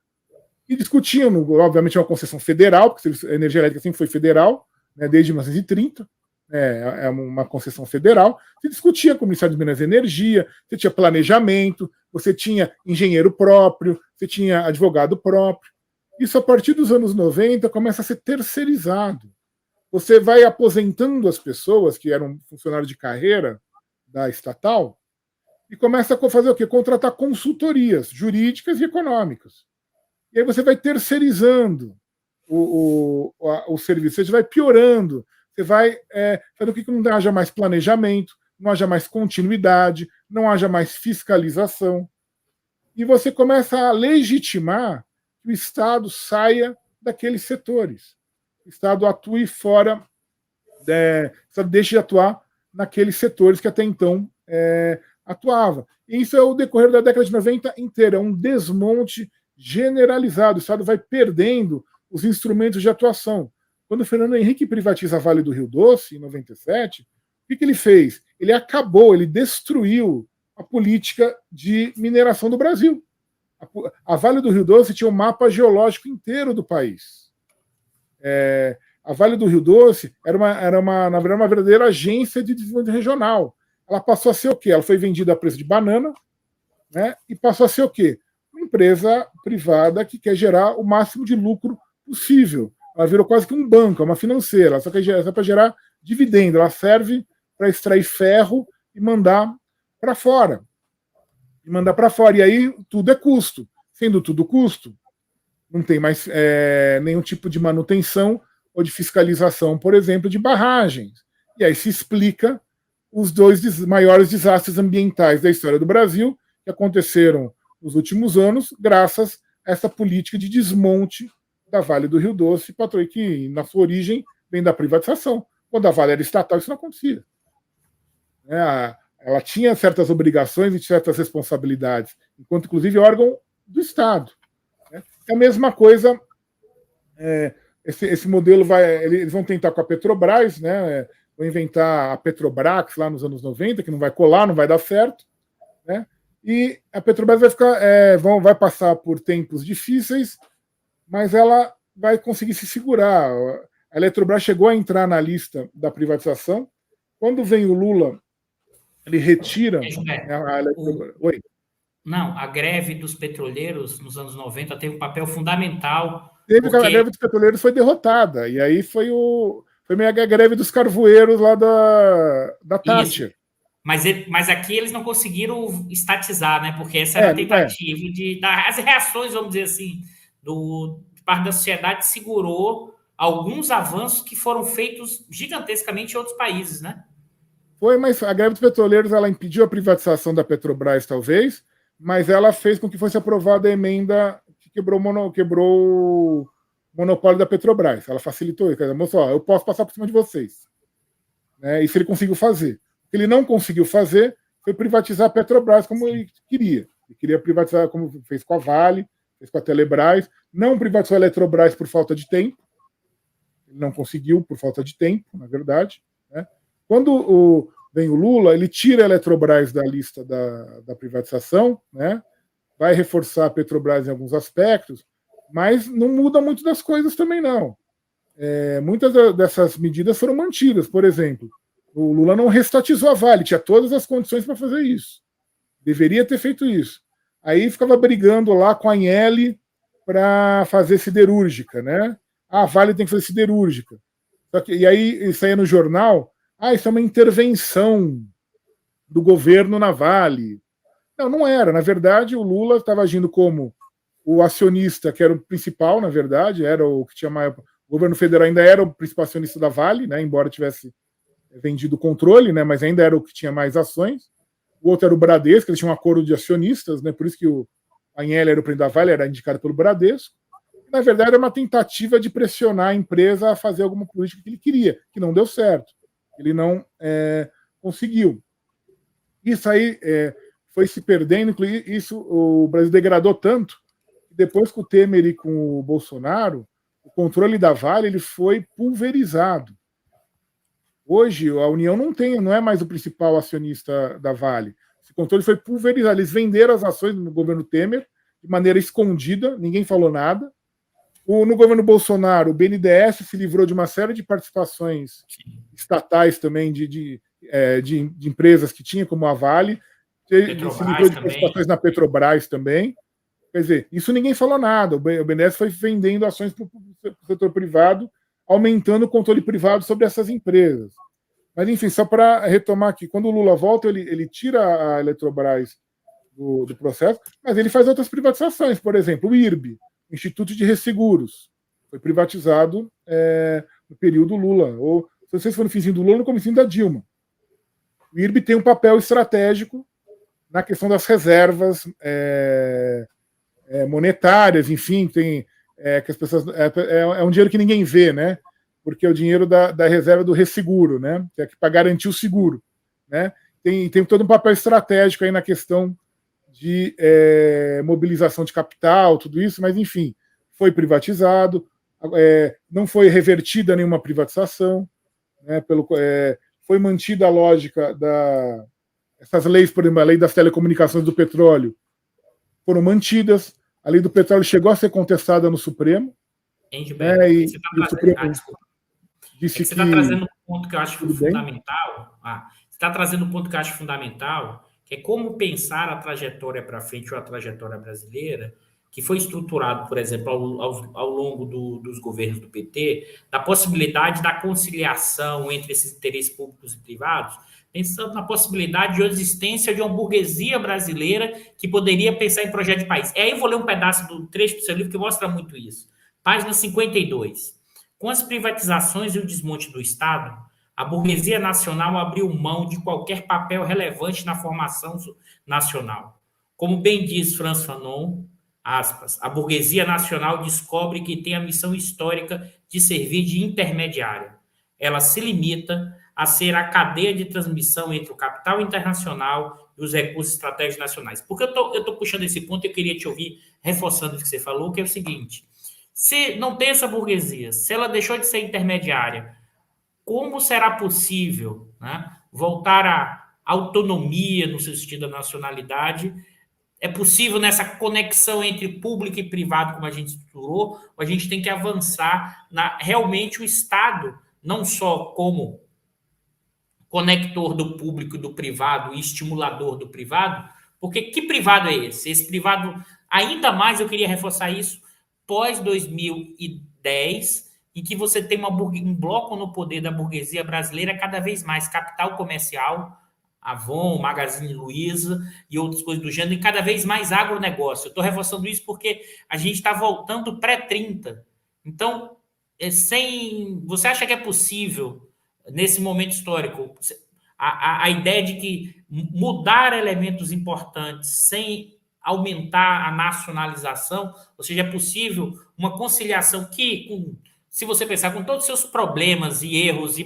Speaker 2: E discutiam, obviamente, uma concessão federal, porque a energia elétrica sempre foi federal, né, desde 1930, é uma concessão federal. Se discutia com o Ministério de Minas e Energia, você tinha planejamento, você tinha engenheiro próprio, você tinha advogado próprio. Isso, a partir dos anos 90, começa a ser terceirizado. Você vai aposentando as pessoas que eram funcionários de carreira, da estatal e começa a fazer o quê? Contratar consultorias jurídicas e econômicas. E aí você vai terceirizando o serviço, você vai piorando, você vai fazendo com que não haja mais planejamento, não haja mais continuidade, não haja mais fiscalização. E você começa a legitimar que o Estado saia daqueles setores. O Estado atue fora, deixe de atuar naqueles setores que até então atuava. E isso é o decorrer da década de 90 inteira, é um desmonte generalizado. O Estado vai perdendo os instrumentos de atuação. Quando o Fernando Henrique privatiza a Vale do Rio Doce, em 97, o que ele fez? Ele acabou, ele destruiu a política de mineração do Brasil. A Vale do Rio Doce tinha um mapa geológico inteiro do país. A Vale do Rio Doce era na verdade, uma verdadeira agência de desenvolvimento regional. Ela passou a ser o quê? Ela foi vendida a preço de banana, né? E passou a ser o quê? Uma empresa privada que quer gerar o máximo de lucro possível. Ela virou quase que um banco, uma financeira, só que é para gerar dividendo. Ela serve para extrair ferro e mandar para fora. E aí tudo é custo. Sendo tudo custo, não tem mais nenhum tipo de manutenção ou de fiscalização, por exemplo, de barragens. E aí se explica os dois maiores desastres ambientais da história do Brasil, que aconteceram nos últimos anos, graças a essa política de desmonte da Vale do Rio Doce, que na sua origem vem da privatização. Quando a Vale era estatal, isso não acontecia. Ela tinha certas obrigações e certas responsabilidades, enquanto, inclusive, órgão do Estado. É a mesma coisa, esse modelo eles vão tentar com a Petrobras, né? Vão inventar a Petrobrax lá nos anos 90, que não vai colar, não vai dar certo, né? E a Petrobras vai passar por tempos difíceis, mas ela vai conseguir se segurar. A Eletrobras chegou a entrar na lista da privatização. Quando vem o Lula, ele retira a Eletrobras. Oi.
Speaker 1: Não, a greve dos petroleiros nos anos 90 teve um papel fundamental.
Speaker 2: A greve dos petroleiros foi derrotada, e aí foi meio a greve dos carvoeiros lá da Thatcher.
Speaker 1: Mas aqui eles não conseguiram estatizar, né? Porque essa era a tentativa de dar as reações, vamos dizer assim, de parte da sociedade segurou alguns avanços que foram feitos gigantescamente em outros países, né?
Speaker 2: Foi, mas a greve dos petroleiros ela impediu a privatização da Petrobras, talvez, mas ela fez com que fosse aprovada a emenda que quebrou o monopólio da Petrobras. Ela facilitou isso. Moço, eu posso passar por cima de vocês. Isso ele conseguiu fazer. O que ele não conseguiu fazer foi privatizar a Petrobras como ele queria. Ele queria privatizar como fez com a Vale, fez com a Telebrás. Não privatizou a Eletrobras por falta de tempo. Ele não conseguiu por falta de tempo, na verdade. Né? Quando vem o Lula, ele tira a Eletrobras da lista da privatização, né? Vai reforçar a Petrobras em alguns aspectos, mas não muda muito das coisas também, não. Muitas dessas medidas foram mantidas. Por exemplo, o Lula não restatizou a Vale, tinha todas as condições para fazer isso. Deveria ter feito isso. Aí ficava brigando lá com a Anhele para fazer siderúrgica, né? A Vale tem que fazer siderúrgica. E aí saía no jornal, isso é uma intervenção do governo na Vale. Não era. Na verdade, o Lula estava agindo como o acionista, que era o principal, na verdade, era o que tinha maior. O governo federal ainda era o principal acionista da Vale, né, embora tivesse vendido o controle, né, mas ainda era o que tinha mais ações. O outro era o Bradesco, eles tinham um acordo de acionistas, né, por isso que o Agnelli era o presidente da Vale, era indicado pelo Bradesco. Na verdade, era uma tentativa de pressionar a empresa a fazer alguma política que ele queria, que não deu certo. Ele não conseguiu. Isso aí foi se perdendo, isso o Brasil degradou tanto, que depois com o Temer e com o Bolsonaro, o controle da Vale ele foi pulverizado. Hoje, a União não é mais o principal acionista da Vale. Esse controle foi pulverizado. Eles venderam as ações no governo Temer de maneira escondida, ninguém falou nada. No governo Bolsonaro, o BNDES se livrou de uma série de participações estatais também de empresas que tinha, como a Vale. Petrobras se livrou de participações na Petrobras também. Quer dizer, isso ninguém falou nada. O BNDES foi vendendo ações para o setor privado, aumentando o controle privado sobre essas empresas. Mas, enfim, só para retomar aqui, quando o Lula volta, ele tira a Eletrobras do processo, mas ele faz outras privatizações, por exemplo, o IRB, o Instituto de Resseguros, foi privatizado no período Lula, ou se vocês for no finzinho do Lula, no comecinho da Dilma. O IRB tem um papel estratégico na questão das reservas monetárias, enfim, tem que as pessoas é um dinheiro que ninguém vê, né? Porque é o dinheiro da reserva do resseguro, né? Que é para garantir o seguro, né? Tem todo um papel estratégico aí na questão de mobilização de capital, tudo isso, mas enfim, foi privatizado, não foi revertida nenhuma privatização, né? Foi mantida a lógica essas leis, por exemplo, a lei das telecomunicações do petróleo, foram mantidas. A lei do petróleo chegou a ser contestada no Supremo.
Speaker 1: Né,
Speaker 2: e o Supremo disse
Speaker 1: que você está trazendo um ponto que eu acho fundamental. Você está trazendo um ponto que eu acho fundamental, que é como pensar a trajetória para frente ou a trajetória brasileira, que foi estruturado, por exemplo, ao longo dos governos do PT, da possibilidade da conciliação entre esses interesses públicos e privados, pensando na possibilidade de existência de uma burguesia brasileira que poderia pensar em projeto de país. E aí eu vou ler um pedaço do trecho do seu livro que mostra muito isso. Página 52. Com as privatizações e o desmonte do Estado, a burguesia nacional abriu mão de qualquer papel relevante na formação nacional. Como bem diz Frantz Fanon, aspas, a burguesia nacional descobre que tem a missão histórica de servir de intermediária. Ela se limita a ser a cadeia de transmissão entre o capital internacional e os recursos estratégicos nacionais. Porque eu estou puxando esse ponto e eu queria te ouvir reforçando o que você falou, que é o seguinte: se não tem essa burguesia, se ela deixou de ser intermediária, como será possível, né, voltar à autonomia no seu sentido da nacionalidade? É possível nessa conexão entre público e privado, como a gente estruturou, ou a gente tem que avançar realmente o Estado, não só como conector do público e do privado e estimulador do privado, porque que privado é esse? Esse privado, ainda mais eu queria reforçar isso, pós-2010, em que você tem um bloco no poder da burguesia brasileira cada vez mais capital comercial, Avon, Magazine Luiza e outras coisas do gênero, e cada vez mais agronegócio. Eu estou reforçando isso porque a gente está voltando pré-30. Então, você acha que é possível, nesse momento histórico, a ideia de que mudar elementos importantes sem aumentar a nacionalização, ou seja, é possível uma conciliação que, se você pensar com todos os seus problemas e erros,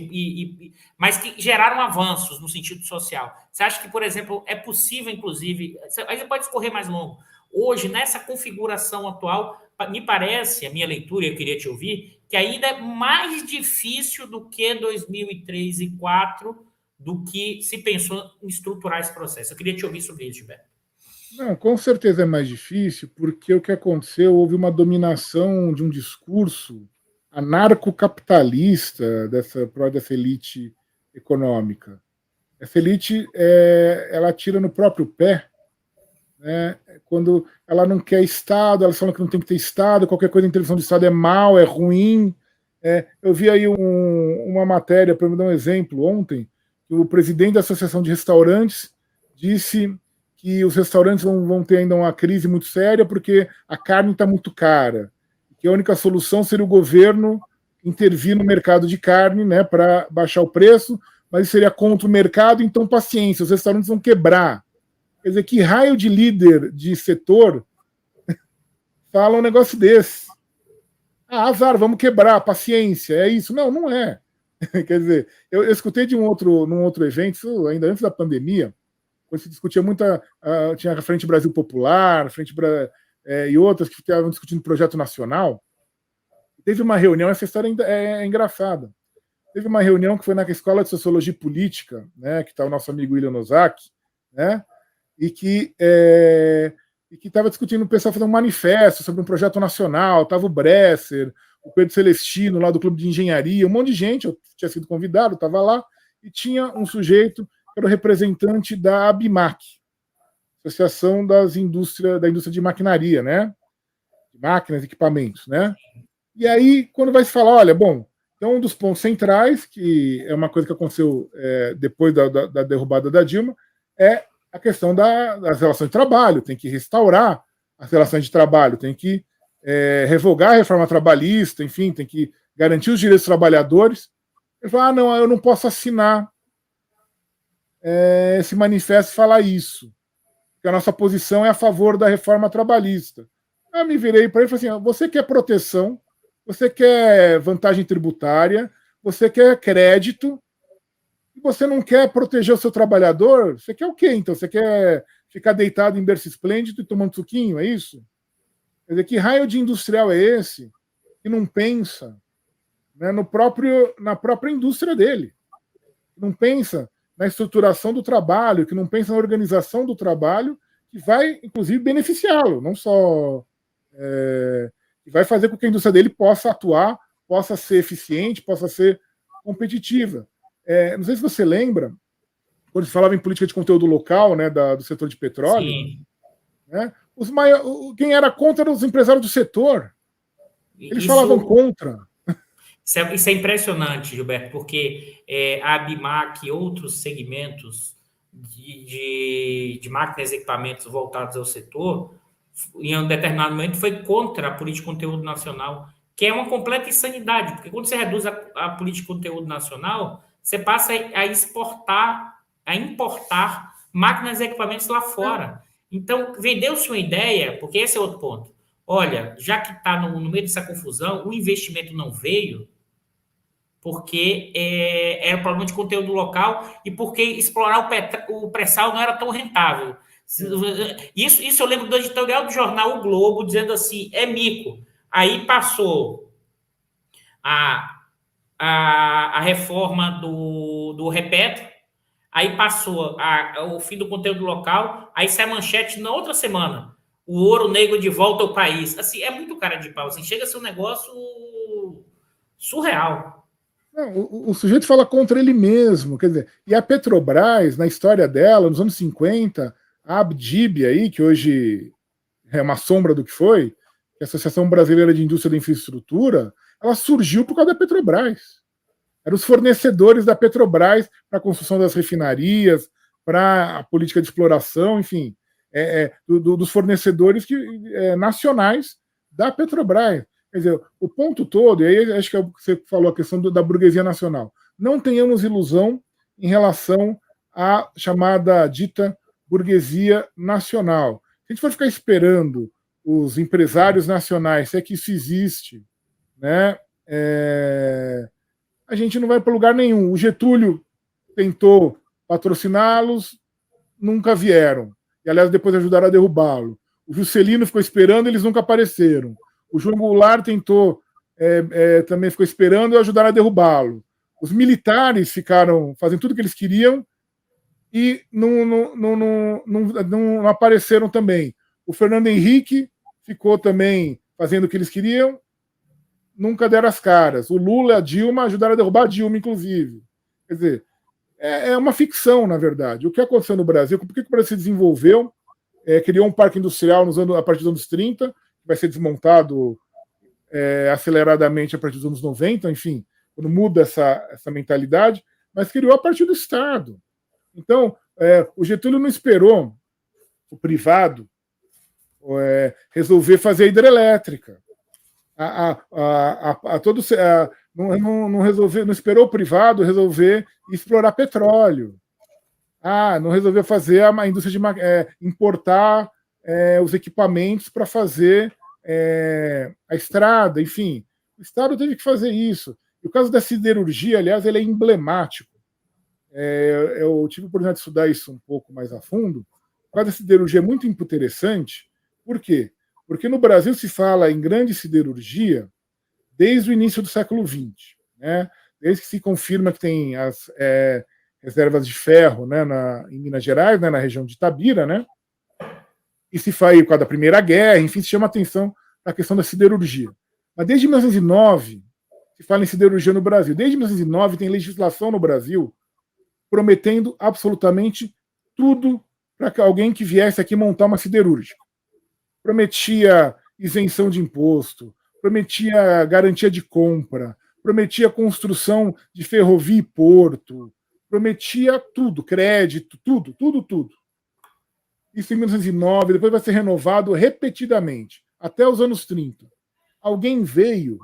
Speaker 1: mas que geraram avanços no sentido social. Você acha que, por exemplo, é possível, inclusive, aí você pode escorrer mais longo, hoje, nessa configuração atual, me parece, a minha leitura, eu queria te ouvir, que ainda é mais difícil do que 2003 e 2004, do que se pensou em estruturar esse processo. Eu queria te ouvir sobre isso, Gilberto.
Speaker 2: Não, com certeza é mais difícil, porque o que aconteceu, houve uma dominação de um discurso anarcocapitalista dessa elite econômica. Essa elite, ela tira no próprio pé, né? Quando ela não quer Estado, ela fala que não tem que ter Estado, qualquer coisa em intervenção do Estado é mal, é ruim. Eu vi aí uma matéria, para me dar um exemplo, ontem, que o presidente da Associação de Restaurantes disse que os restaurantes vão ter ainda uma crise muito séria porque a carne está muito cara, que a única solução seria o governo intervir no mercado de carne, né, para baixar o preço, mas isso seria contra o mercado, então paciência, os restaurantes vão quebrar. Quer dizer, que raio de líder de setor fala um negócio desse? Azar, vamos quebrar, paciência, é isso? Não, não é. Quer dizer, eu escutei num outro evento, ainda antes da pandemia, quando se discutia muito, tinha a Frente Brasil Popular, e outras que estavam discutindo projeto nacional. Teve uma reunião, essa história é engraçada. Teve uma reunião que foi na Escola de Sociologia e Política, né, que está o nosso amigo William Ozaki, né, e que estava discutindo o pessoal fazendo um manifesto sobre um projeto nacional, estava o Bresser, o Pedro Celestino, lá do Clube de Engenharia, um monte de gente, eu tinha sido convidado, estava lá, e tinha um sujeito que era o representante da ABIMAC, Associação da Indústria de Maquinaria, né? De máquinas, equipamentos, né? E aí, quando vai se falar, olha, bom, Então, um dos pontos centrais, que é uma coisa que aconteceu depois da derrubada da Dilma, é a questão das relações de trabalho. Tem que restaurar as relações de trabalho, tem que revogar a reforma trabalhista, enfim, tem que garantir os direitos dos trabalhadores. Ele fala, não, eu não posso assinar esse manifesto e falar isso, porque a nossa posição é a favor da reforma trabalhista. Eu me virei para ele e falei assim, você quer proteção, você quer vantagem tributária, você quer crédito, e você não quer proteger o seu trabalhador? Você quer o quê, então? Você quer ficar deitado em berço esplêndido e tomando suquinho, é isso? Quer dizer, que raio de industrial é esse que não pensa, né, na própria indústria dele? Que não pensa na estruturação do trabalho, que não pensa na organização do trabalho, que vai, inclusive, beneficiá-lo, não só... que vai fazer com que a indústria dele possa atuar, possa ser eficiente, possa ser competitiva. Não sei se você lembra, quando se falava em política de conteúdo local, né, do setor de petróleo, né, quem era contra eram os empresários do setor. Eles falavam contra.
Speaker 1: Isso é impressionante, Gilberto, porque a Abimac e outros segmentos de máquinas e equipamentos voltados ao setor, em um determinado momento, foi contra a política de conteúdo nacional, que é uma completa insanidade, porque quando você reduz a política de conteúdo nacional, você passa a exportar, a importar máquinas e equipamentos lá fora. Então, vendeu-se uma ideia, porque esse é outro ponto. Olha, já que está no meio dessa confusão, o investimento não veio porque era um problema de conteúdo local e porque explorar o pré-sal não era tão rentável. Isso eu lembro do editorial do jornal O Globo, dizendo assim, é mico. Aí passou a reforma do Repetro, aí passou o fim do conteúdo local, aí sai a manchete na outra semana, o ouro negro de volta ao país. Assim, é muito cara de pau, assim, chega a ser um negócio surreal.
Speaker 2: Não, o sujeito fala contra ele mesmo, quer dizer, e a Petrobras, na história dela, nos anos 50, a Abdib aí, que hoje é uma sombra do que foi, que é a Associação Brasileira de Indústria da Infraestrutura, ela surgiu por causa da Petrobras. Eram os fornecedores da Petrobras para a construção das refinarias, para a política de exploração, enfim, dos fornecedores nacionais da Petrobras. Quer dizer, o ponto todo, e aí acho que você falou a questão da burguesia nacional. Não tenhamos ilusão em relação à chamada dita burguesia nacional. Se a gente for ficar esperando os empresários nacionais, se é que isso existe, né, a gente não vai para lugar nenhum. O Getúlio tentou patrociná-los, nunca vieram. E, aliás, depois ajudaram a derrubá-lo. O Juscelino ficou esperando, eles nunca apareceram. O João Goulart tentou, também ficou esperando e ajudaram a derrubá-lo. Os militares ficaram fazendo tudo o que eles queriam e não apareceram também. O Fernando Henrique ficou também fazendo o que eles queriam, nunca deram as caras. O Lula e a Dilma ajudaram a derrubar a Dilma, inclusive. Quer dizer, é uma ficção, na verdade. O que aconteceu no Brasil, por que o Brasil se desenvolveu, criou um parque industrial a partir dos anos 30, vai ser desmontado aceleradamente a partir dos anos 90, enfim, quando muda essa mentalidade, mas criou a partir do Estado. Então, o Getúlio não esperou o privado resolver fazer a hidrelétrica. Não esperou o privado resolver explorar petróleo. Não resolveu fazer a indústria de importar os equipamentos para fazer a estrada, enfim. O Estado teve que fazer isso. E o caso da siderurgia, aliás, ele é emblemático. Eu tive a oportunidade de estudar isso um pouco mais a fundo. O caso da siderurgia é muito interessante. Por quê? Porque no Brasil se fala em grande siderurgia desde o início do século XX, né? Desde que se confirma que tem as reservas de ferro, né, em Minas Gerais, né, na região de Itabira, né? E se faz por causa da Primeira Guerra, enfim, se chama atenção para a questão da siderurgia. Mas desde 1909 se fala em siderurgia no Brasil. Desde 1909 tem legislação no Brasil prometendo absolutamente tudo para alguém que viesse aqui montar uma siderúrgica. Prometia isenção de imposto, prometia garantia de compra, prometia construção de ferrovia e porto, prometia tudo, crédito, tudo, tudo, tudo. Isso em 1909, depois vai ser renovado repetidamente, até os anos 30. Alguém veio?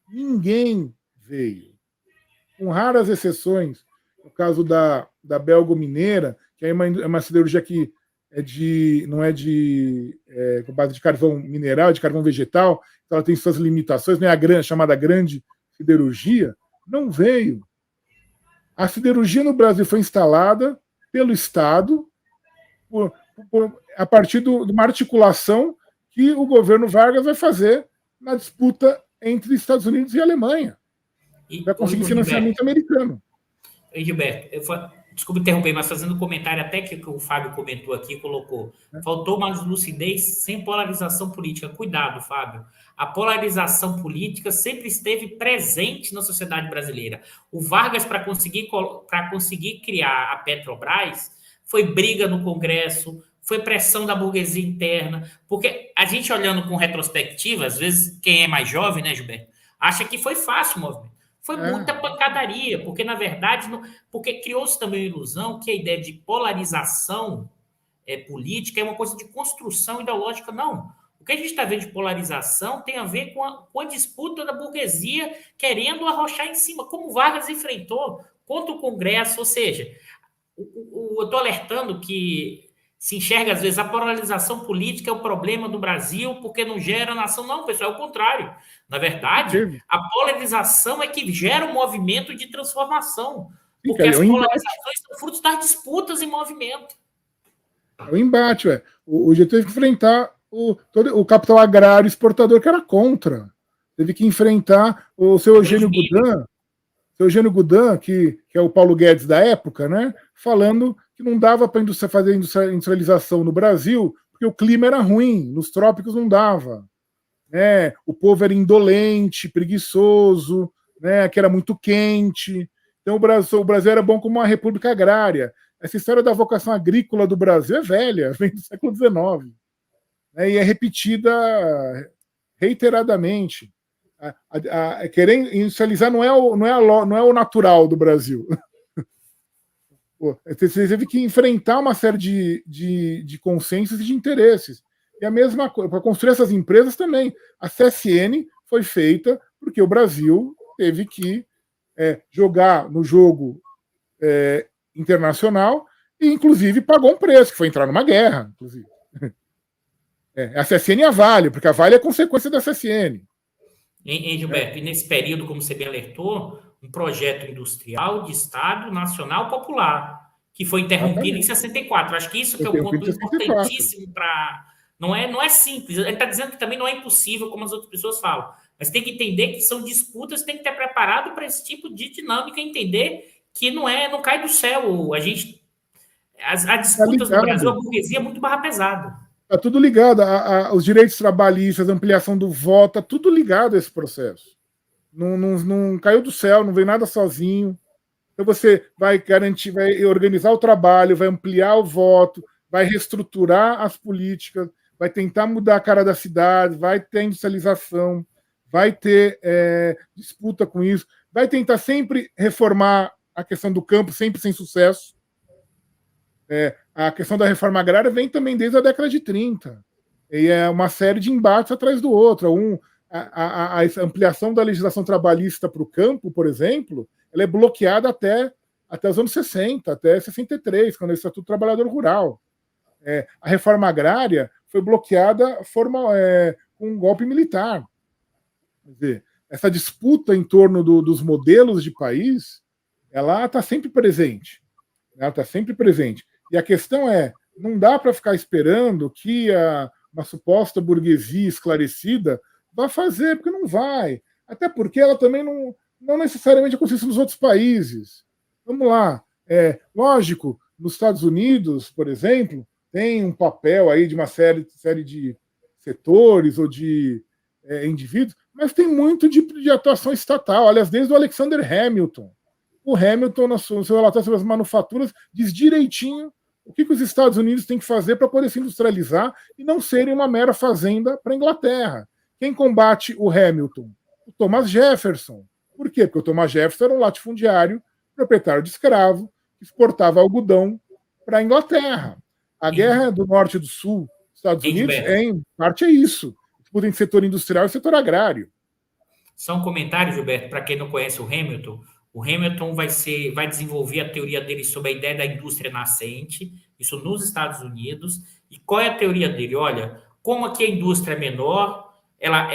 Speaker 2: Ninguém veio. Com raras exceções, no caso da Belgo Mineira, que é uma siderurgia que não é com base de carvão mineral, de carvão vegetal, então ela tem suas limitações, não é a chamada grande siderurgia, não veio. A siderurgia no Brasil foi instalada pelo Estado a partir de uma articulação que o governo Vargas vai fazer na disputa entre Estados Unidos e Alemanha. Vai conseguir financiamento americano.
Speaker 1: Gilberto, desculpa interromper, mas fazendo um comentário até que o Fábio comentou aqui, colocou, faltou mais lucidez sem polarização política. Cuidado, Fábio. A polarização política sempre esteve presente na sociedade brasileira. O Vargas, para conseguir criar a Petrobras, foi briga no Congresso, foi pressão da burguesia interna, porque a gente olhando com retrospectiva, às vezes quem é mais jovem, né, Gilberto, acha que foi fácil o movimento. Foi muita pancadaria, porque, na verdade, porque criou-se também a ilusão que a ideia de polarização política é uma coisa de construção ideológica. Não. O que a gente está vendo de polarização tem a ver com a disputa da burguesia querendo arrochar em cima, como Vargas enfrentou contra o Congresso. Ou seja, eu estou alertando que se enxerga, às vezes, a polarização política é o problema do Brasil porque não gera nação. Não, pessoal, é o contrário. Na verdade, a polarização é que gera um movimento de transformação. Porque as polarizações são frutos das disputas em movimento.
Speaker 2: É o embate, ué. O Getúlio teve que enfrentar o capital agrário exportador que era contra. Teve que enfrentar o seu Eugênio Goudin, que é o Paulo Guedes da época, né? Falando que não dava para fazer industrialização no Brasil, porque o clima era ruim, nos trópicos não dava. O povo era indolente, preguiçoso, que era muito quente. Então o Brasil era bom como uma república agrária. Essa história da vocação agrícola do Brasil é velha, vem do século XIX. E é repetida reiteradamente. Querer industrializar não é o natural do Brasil. Você teve que enfrentar uma série de consensos e de interesses. E a mesma coisa, para construir essas empresas também. A CSN foi feita porque o Brasil teve que jogar no jogo internacional e, inclusive, pagou um preço, que foi entrar numa guerra, inclusive. A CSN e a Vale, porque a Vale é consequência da CSN.
Speaker 1: Gilberto, e nesse período, como você bem alertou, um projeto industrial de Estado Nacional Popular, que foi interrompido em 64. Acho que isso que é um ponto importantíssimo para... Não é simples. Ele está dizendo que também não é impossível, como as outras pessoas falam. Mas tem que entender que são disputas, tem que estar preparado para esse tipo de dinâmica, entender que não cai do céu. As disputas no Brasil, a burguesia é muito barra pesada.
Speaker 2: Está tudo ligado. Os direitos trabalhistas, a ampliação do voto, está tudo ligado a esse processo. Não caiu do céu, não veio nada sozinho. Então você vai garantir, vai organizar o trabalho, vai ampliar o voto, vai reestruturar as políticas, vai tentar mudar a cara da cidade, vai ter industrialização, vai ter disputa com isso, vai tentar sempre reformar a questão do campo, sempre sem sucesso. A questão da reforma agrária vem também desde a década de 30. E é uma série de embates atrás do outro. A ampliação da legislação trabalhista para o campo, por exemplo, ela é bloqueada até os anos 60, até 63, quando é o Estatuto do Trabalhador Rural. A reforma agrária foi bloqueada com um golpe militar. Quer dizer, essa disputa em torno dos modelos de país, ela está sempre presente. Ela está sempre presente. E a questão não dá para ficar esperando que uma suposta burguesia esclarecida vá fazer, porque não vai. Até porque ela também não necessariamente acontece nos outros países. Vamos lá. Lógico, nos Estados Unidos, por exemplo, tem um papel aí de uma série de setores ou de indivíduos, mas tem muito de atuação estatal. Aliás, desde o Alexander Hamilton. O Hamilton, no seu relatório sobre as manufaturas, diz direitinho o que os Estados Unidos têm que fazer para poder se industrializar e não serem uma mera fazenda para a Inglaterra. Quem combate o Hamilton? O Thomas Jefferson. Por quê? Porque o Thomas Jefferson era um latifundiário, proprietário de escravo, que exportava algodão para a Inglaterra. A guerra do Norte e do Sul dos Estados Unidos, em parte, é isso. Disputa entre setor industrial e setor agrário.
Speaker 1: Só um comentário, Gilberto, para quem não conhece o Hamilton vai desenvolver a teoria dele sobre a ideia da indústria nascente, isso nos Estados Unidos. E qual é a teoria dele? Olha, como aqui a indústria é menor, ela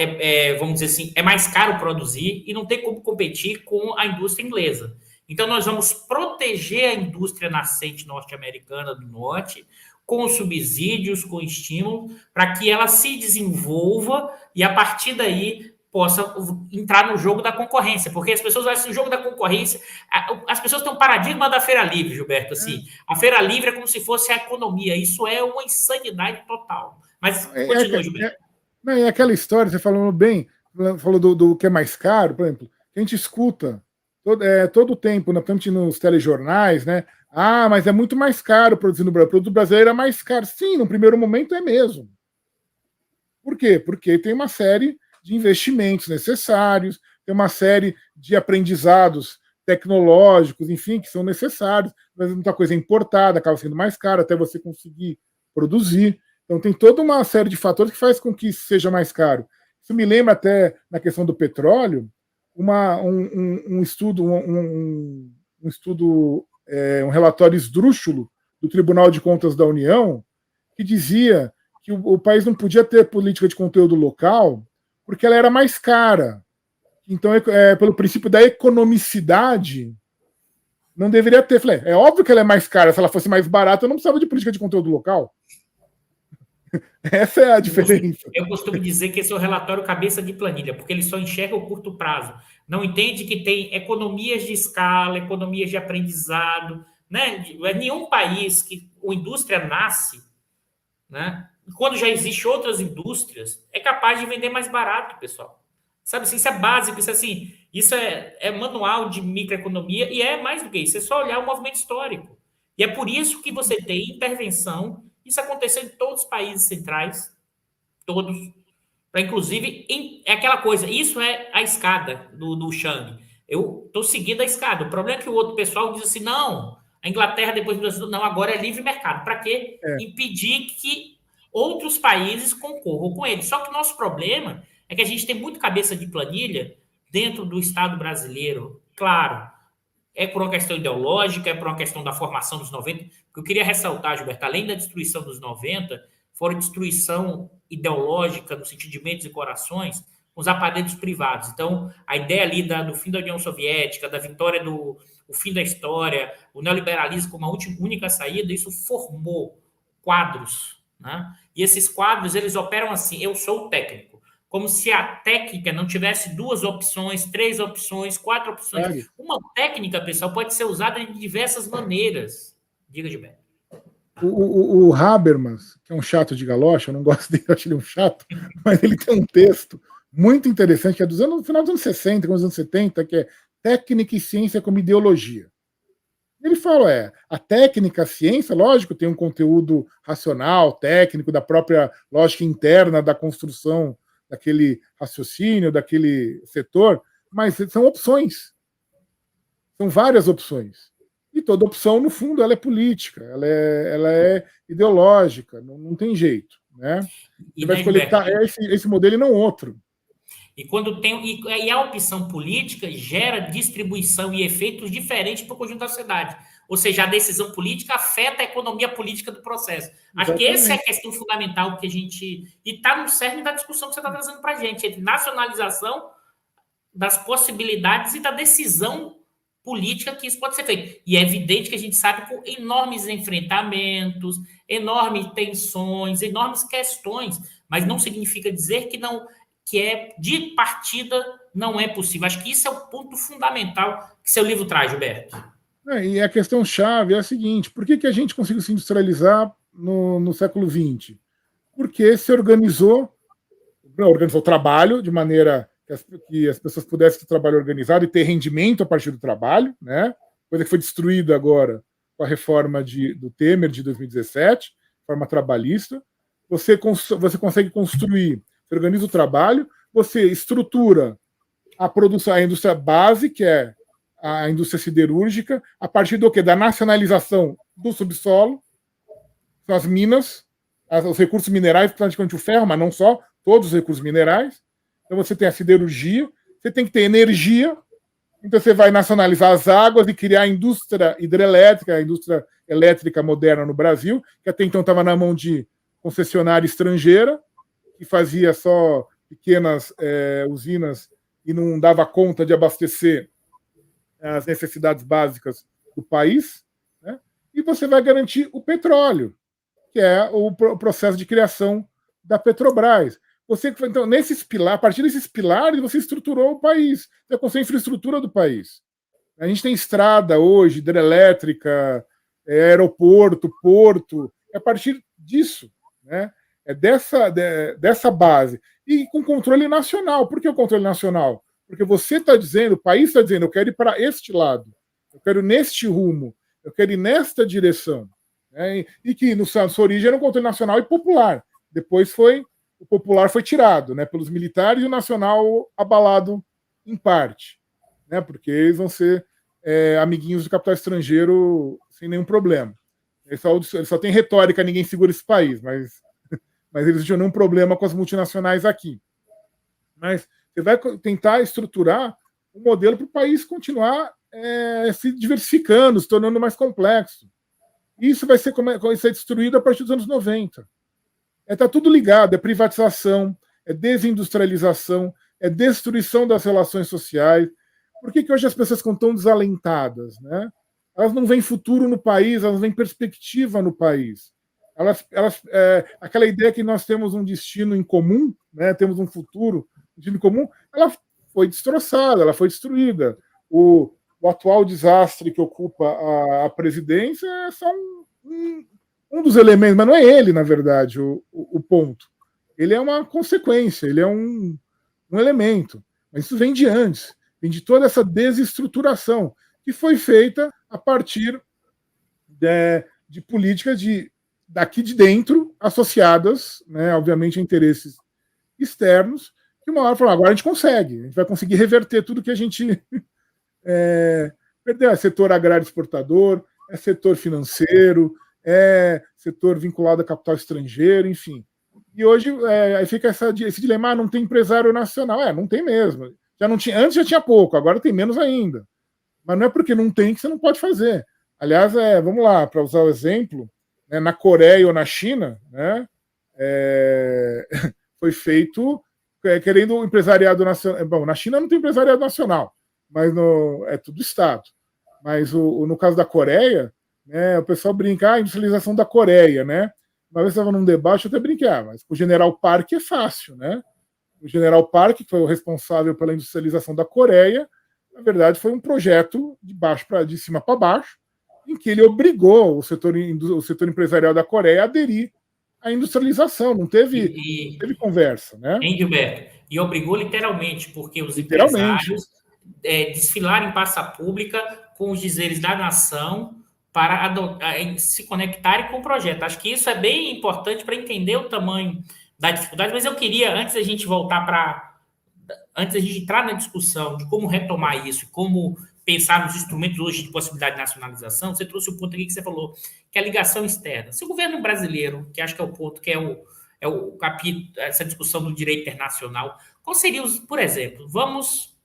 Speaker 1: vamos dizer assim, é mais caro produzir e não tem como competir com a indústria inglesa. Então, nós vamos proteger a indústria nascente norte-americana do norte com subsídios, com estímulo, para que ela se desenvolva e, a partir daí, possa entrar no jogo da concorrência, porque as pessoas acham que o jogo da concorrência, as pessoas têm um paradigma da feira livre, Gilberto, assim, a feira livre é como se fosse a economia, isso é uma insanidade total. Mas continua, Gilberto.
Speaker 2: É aquela história, você falou bem, falou do que é mais caro, por exemplo, a gente escuta todo o tempo, principalmente nos telejornais, né? Ah, mas é muito mais caro produzir no Brasil. O produto brasileiro é mais caro. Sim, no primeiro momento é mesmo. Por quê? Porque tem uma série de investimentos necessários, tem uma série de aprendizados tecnológicos, enfim, que são necessários. Mas muita coisa é importada, acaba sendo mais caro até você conseguir produzir. Então tem toda uma série de fatores que faz com que isso seja mais caro. Isso me lembra até, na questão do petróleo, um estudo, um relatório esdrúxulo do Tribunal de Contas da União, que dizia que o país não podia ter política de conteúdo local porque ela era mais cara. Então, pelo princípio da economicidade, não deveria ter. Falei, é óbvio que ela é mais cara. Se ela fosse mais barata, eu não precisava de política de conteúdo local. Essa é a diferença.
Speaker 1: Eu costumo dizer que esse é o relatório cabeça de planilha, porque ele só enxerga o curto prazo. Não entende que tem economias de escala, economias de aprendizado. Né? Nenhum país que a indústria nasce, né? Quando já existem outras indústrias, é capaz de vender mais barato, pessoal. Sabe, isso é básico, isso é manual de microeconomia e é mais do que isso, é só olhar o movimento histórico. E é por isso que você tem intervenção, isso aconteceu em todos os países centrais, todos, inclusive, é aquela coisa, isso é a escada do Chang. Eu estou seguindo a escada, o problema é que o outro pessoal diz assim, não, a Inglaterra depois do Brasil, não, agora é livre mercado. Para quê? Impedir que outros países concorram com ele. Só que o nosso problema é que a gente tem muito cabeça de planilha dentro do Estado brasileiro. Claro, é por uma questão ideológica, é por uma questão da formação dos 90. O que eu queria ressaltar, Gilberto, além da destruição dos 90, foi destruição ideológica no sentido de mentes e corações, com os aparelhos privados. Então, a ideia ali do fim da União Soviética, da vitória o fim da história, o neoliberalismo como a única saída, isso formou quadros, né? E esses quadros, eles operam assim, eu sou o técnico, como se a técnica não tivesse 2 opções, 3 opções, 4 opções. Uma técnica, pessoal, pode ser usada de diversas maneiras. Diga, Gilberto.
Speaker 2: O Habermas, que é um chato de galocha, eu não gosto dele, eu acho ele um chato, mas ele tem um texto muito interessante, que é do final dos anos 60, dos anos 70, que é Técnica e Ciência como Ideologia. Ele fala, a técnica, a ciência, lógico, tem um conteúdo racional, técnico, da própria lógica interna da construção daquele raciocínio, daquele setor, mas são opções. São várias opções. E toda opção, no fundo, ela é política, ela é ideológica, não tem jeito. Né? Você vai escolher esse modelo e não outro.
Speaker 1: E quando e a opção política gera distribuição e efeitos diferentes para o conjunto da sociedade. Ou seja, a decisão política afeta a economia política do processo. Acho que essa é a questão fundamental que a gente... E está no cerne da discussão que você está trazendo para a gente, entre nacionalização das possibilidades e da decisão política que isso pode ser feito. E é evidente que a gente sabe com enormes enfrentamentos, enormes tensões, enormes questões, mas não significa dizer que é de partida não é possível. Acho que isso é o ponto fundamental que seu livro traz, Gilberto.
Speaker 2: E a questão chave é a seguinte: por que a gente conseguiu se industrializar no século XX? Porque se organizou o trabalho de maneira que as pessoas pudessem ter trabalho organizado e ter rendimento a partir do trabalho, né? Coisa que foi destruída agora com a reforma do Temer de 2017, reforma trabalhista. Você consegue construir, você organiza o trabalho, você estrutura a indústria base, que é a indústria siderúrgica, a partir do quê? Da nacionalização do subsolo, são as minas, os recursos minerais, praticamente o ferro, mas não só, todos os recursos minerais. Então você tem a siderurgia, você tem que ter energia, então você vai nacionalizar as águas e criar a indústria hidrelétrica, a indústria elétrica moderna no Brasil, que até então estava na mão de concessionária estrangeira, que fazia só pequenas usinas e não dava conta de abastecer as necessidades básicas do país, né? E você vai garantir o petróleo, que é o processo de criação da Petrobras. Então, a partir desses pilares, você estruturou o país, você construiu a infraestrutura do país. A gente tem estrada hoje, hidrelétrica, aeroporto, porto, é a partir disso, né? É dessa base. E com controle nacional. Por que o controle nacional? Porque você está dizendo, o país está dizendo, eu quero ir para este lado, eu quero ir neste rumo, eu quero ir nesta direção. Né? E que na sua origem era um controle nacional e popular. Depois o popular foi tirado, né, pelos militares, e o nacional abalado em parte, né, porque eles vão ser amiguinhos do capital estrangeiro sem nenhum problema. Eles só tem retórica, ninguém segura esse país, mas eles não tinham nenhum problema com as multinacionais aqui. Mas você vai tentar estruturar um modelo para o país continuar se diversificando, se tornando mais complexo. Isso vai ser destruído a partir dos anos 90. Está tudo ligado, é privatização, é desindustrialização, é destruição das relações sociais. Por que hoje as pessoas ficam tão desalentadas? Né? Elas não veem futuro no país, elas não veem perspectiva no país. Aquela ideia que nós temos um destino em comum, né? Temos um futuro, um destino em comum, ela foi destroçada, ela foi destruída. O atual desastre que ocupa a presidência é só um dos elementos, mas não é ele, na verdade, o ponto. Ele é uma consequência, ele é um elemento. Mas isso vem de antes, vem de toda essa desestruturação que foi feita a partir de políticas daqui de dentro, associadas, né, obviamente, a interesses externos, que uma hora falaram, agora a gente consegue, a gente vai conseguir reverter tudo que a gente perdeu. É setor agrário exportador, é setor financeiro, é setor vinculado a capital estrangeiro, enfim. E hoje aí fica esse dilema, não tem empresário nacional. Não tem mesmo. Antes já tinha pouco, agora tem menos ainda. Mas não é porque não tem que você não pode fazer. Aliás, vamos lá, para usar o exemplo, né, na Coreia ou na China, né, foi feito querendo o empresariado nacional. Bom, na China não tem empresariado nacional, mas é tudo Estado. Mas no caso da Coreia, né, o pessoal brinca, a industrialização da Coreia, né? Uma vez estava num debate, eu até brinquei, mas o General Park é fácil, né? O General Park, que foi o responsável pela industrialização da Coreia, na verdade foi um projeto de cima para baixo, em que ele obrigou o setor empresarial da Coreia a aderir à industrialização, não teve conversa, né?
Speaker 1: Gilberto, e obrigou literalmente, porque os empresários desfilaram em praça pública com os dizeres da nação para se conectarem com o projeto. Acho que isso é bem importante para entender o tamanho da dificuldade, mas eu queria, antes da gente entrar na discussão de como retomar isso, como pensar nos instrumentos hoje de possibilidade de nacionalização, você trouxe o ponto aqui que você falou, que é a ligação externa. Se o governo brasileiro, que acho que é o ponto, que é o capítulo, essa discussão do direito internacional, qual seria por exemplo, vamos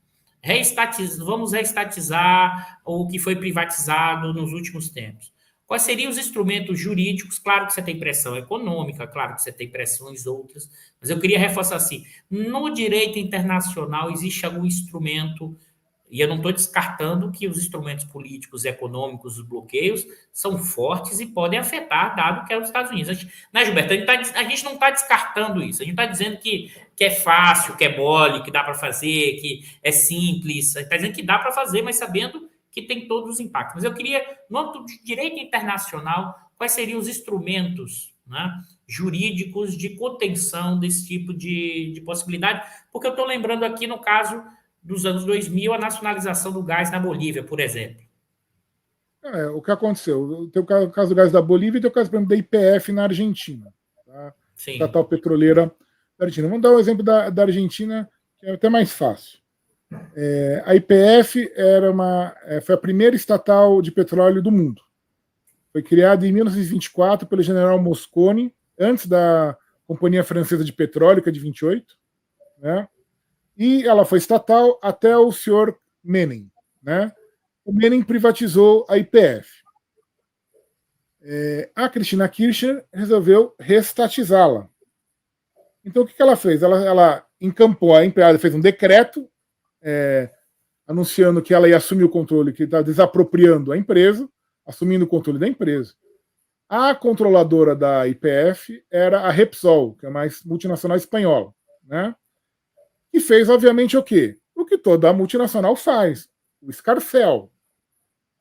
Speaker 1: reestatizar o que foi privatizado nos últimos tempos. Quais seriam os instrumentos jurídicos? Claro que você tem pressão econômica, claro que você tem pressões outras, mas eu queria reforçar assim, no direito internacional existe algum instrumento, e eu não estou descartando que os instrumentos políticos e econômicos, os bloqueios, são fortes e podem afetar, dado que é os Estados Unidos. Né, Gilberto? A gente não está descartando isso. A gente está dizendo que é fácil, que é mole, que dá para fazer, que é simples. A gente está dizendo que dá para fazer, mas sabendo que tem todos os impactos. Mas eu queria, no âmbito de direito internacional, quais seriam os instrumentos, né, jurídicos de contenção desse tipo de possibilidade? Porque eu estou lembrando aqui, no caso dos anos 2000, a nacionalização do gás na Bolívia, por exemplo.
Speaker 2: O que aconteceu? Tem o caso do gás da Bolívia e tem o caso, por exemplo, da YPF na Argentina. Tá? Estatal petroleira da Argentina. Vamos dar o exemplo da Argentina, que é até mais fácil. A YPF foi a primeira estatal de petróleo do mundo. Foi criada em 1924 pelo general Moscone, antes da Companhia Francesa de Petróleo, que é de 28, né? E ela foi estatal até o senhor Menem, né? O Menem privatizou a YPF. A Cristina Kirchner resolveu reestatizá-la. Então, o que ela fez? Ela encampou a empresa, fez um decreto anunciando que ela ia assumir o controle, que está desapropriando a empresa, assumindo o controle da empresa. A controladora da YPF era a Repsol, que é uma multinacional espanhola, né? E fez, obviamente, o quê? O que toda multinacional faz, o escarcéu,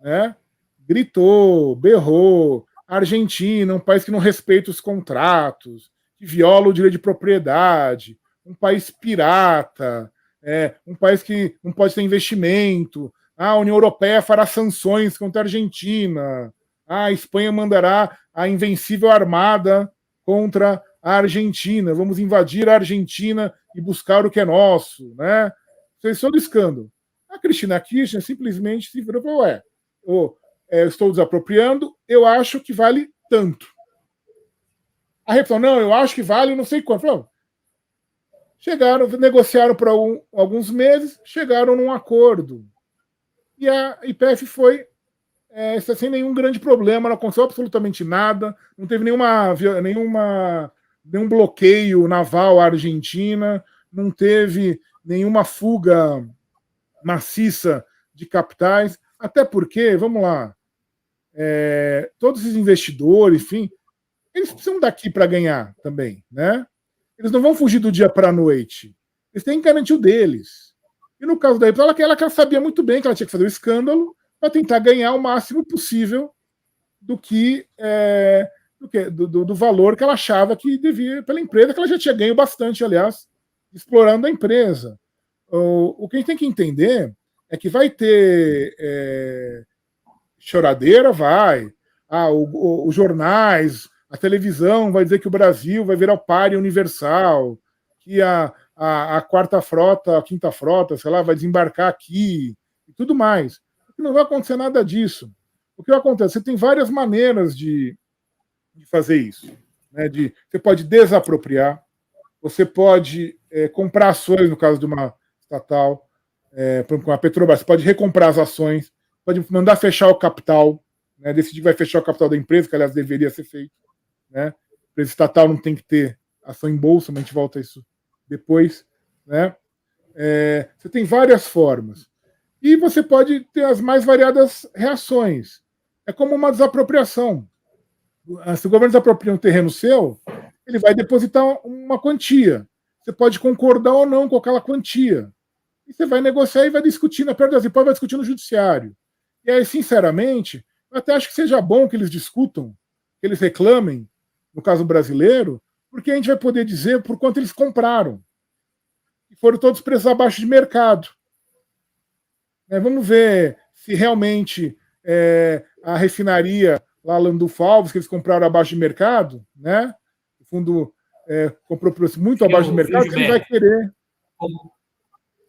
Speaker 2: né? Gritou, berrou, a Argentina, um país que não respeita os contratos, que viola o direito de propriedade, um país pirata, um país que não pode ter investimento, a União Europeia fará sanções contra a Argentina, a Espanha mandará a invencível armada contra a Argentina, vamos invadir a Argentina e buscar o que é nosso, né? Isso é todo escândalo. A Cristina Kirchner simplesmente se virou e falou, eu estou desapropriando, eu acho que vale tanto. A Repsol, não, eu acho que vale não sei quanto. Falou, chegaram, negociaram por alguns meses, chegaram num acordo. E a YPF foi sem nenhum grande problema, não aconteceu absolutamente nada, não teve nenhum bloqueio naval à Argentina, não teve nenhuma fuga maciça de capitais, até porque, vamos lá, todos os investidores, enfim, eles precisam daqui para ganhar também, né? Eles não vão fugir do dia para a noite. Eles têm que garantir o deles. E no caso da Repsol, ela sabia muito bem que ela tinha que fazer o escândalo para tentar ganhar o máximo possível do valor que ela achava que devia pela empresa, que ela já tinha ganho bastante, aliás, explorando a empresa. O que a gente tem que entender é que vai ter choradeira, vai. Os jornais, a televisão vai dizer que o Brasil vai virar o páreo universal, que a quarta frota, a quinta frota, sei lá, vai desembarcar aqui e tudo mais. Não vai acontecer nada disso. O que vai acontecer? Você tem várias maneiras de fazer isso. Né? Você pode desapropriar, você pode comprar ações, no caso de uma estatal, com a Petrobras, você pode recomprar as ações, pode mandar fechar o capital, né? Decidir que vai fechar o capital da empresa, que aliás deveria ser feito. Né? A empresa estatal não tem que ter ação em bolsa, mas a gente volta a isso depois. Né? Você tem várias formas. E você pode ter as mais variadas reações. É como uma desapropriação. Se o governo desapropria um terreno seu, ele vai depositar uma quantia. Você pode concordar ou não com aquela quantia. E você vai negociar e vai discutir, na pior das hipóteses, vai discutir no judiciário. E aí, sinceramente, eu até acho que seja bom que eles discutam, que eles reclamem, no caso brasileiro, porque a gente vai poder dizer por quanto eles compraram. E foram todos preços abaixo de mercado. Vamos ver se realmente a refinaria lá Landulfo Alves, que eles compraram abaixo de mercado, né? O fundo comprou preço muito abaixo de mercado, que ele vai querer.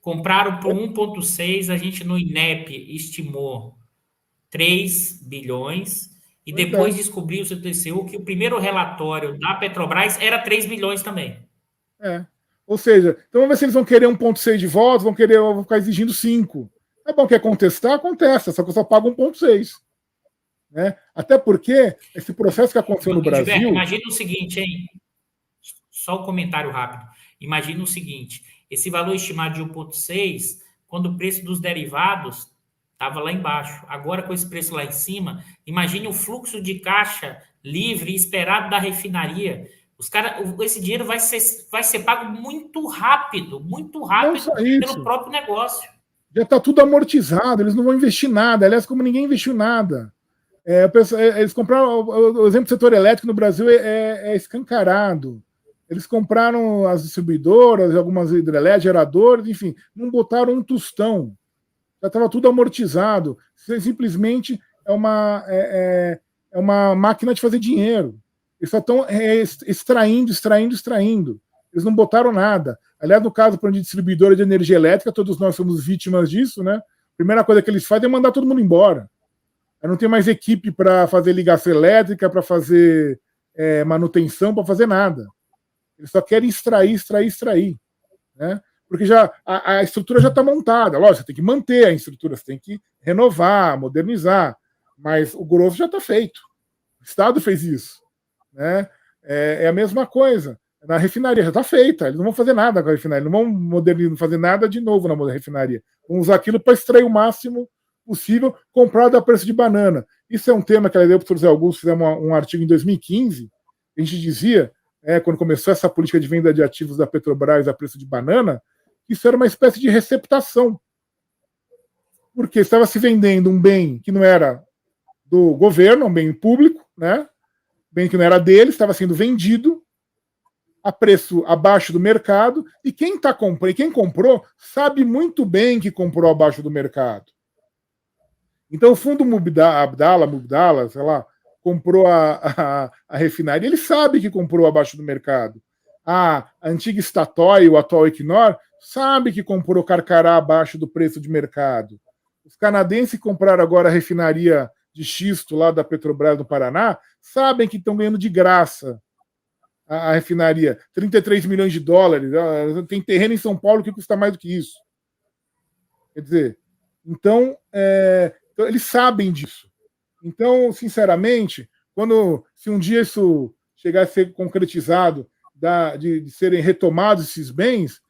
Speaker 1: Compraram por 1,6, a gente no INEP estimou 3 bilhões, e depois descobriu-se o TCU que o primeiro relatório da Petrobras era 3 bilhões também.
Speaker 2: Ou seja, então vamos ver se eles vão querer 1,6 de votos, vão ficar exigindo 5. É bom, quer contestar? Contesta, só que eu só pago 1,6. Né? Até porque esse processo que aconteceu no Brasil... Gilberto,
Speaker 1: imagina o seguinte, hein? Só um comentário rápido. Imagina o seguinte, esse valor estimado de 1,6, quando o preço dos derivados estava lá embaixo. Agora, com esse preço lá em cima, imagine o fluxo de caixa livre esperado da refinaria. Esse dinheiro vai ser pago muito rápido pelo próprio negócio.
Speaker 2: Já está tudo amortizado, eles não vão investir nada. Aliás, como ninguém investiu nada. Eles compraram, o exemplo do setor elétrico no Brasil é escancarado. Eles compraram as distribuidoras, algumas hidrelétricas, geradores, enfim, não botaram um tostão. Já estava tudo amortizado. Simplesmente é uma máquina de fazer dinheiro. Eles só estão extraindo. Eles não botaram nada. Aliás, no caso de distribuidora de energia elétrica, todos nós somos vítimas disso, né? A primeira coisa que eles fazem é mandar todo mundo embora. Eu não tenho mais equipe para fazer ligação elétrica, para fazer manutenção, para fazer nada. Eles só querem extrair, né? Porque já a estrutura já está montada. Lógico, você tem que manter a estrutura, você tem que renovar, modernizar, mas o grosso já está feito. O Estado fez isso, né? É a mesma coisa. Na refinaria já está feita, eles não vão fazer nada com a refinaria, não vão modernizar, não fazer nada de novo na refinaria. Vão usar aquilo para extrair o máximo possível, comprado a preço de banana. Isso é um tema que eu e o professor Zé Augusto fizemos um artigo em 2015, a gente dizia, quando começou essa política de venda de ativos da Petrobras a preço de banana, que isso era uma espécie de receptação. Porque estava se vendendo um bem que não era do governo, um bem público, né? Bem que não era dele, estava sendo vendido a preço abaixo do mercado, e quem comprou sabe muito bem que comprou abaixo do mercado. Então o fundo Mubdala, sei lá, comprou a refinaria, ele sabe que comprou abaixo do mercado. A antiga Statoil, o atual Equinor, sabe que comprou Carcará abaixo do preço de mercado. Os canadenses que compraram agora a refinaria de xisto lá da Petrobras do Paraná sabem que estão ganhando de graça a refinaria. 33 milhões de dólares. Tem terreno em São Paulo que custa mais do que isso. Quer dizer, então eles sabem disso. Então, sinceramente, se um dia isso chegar a ser concretizado, de serem retomados esses bens,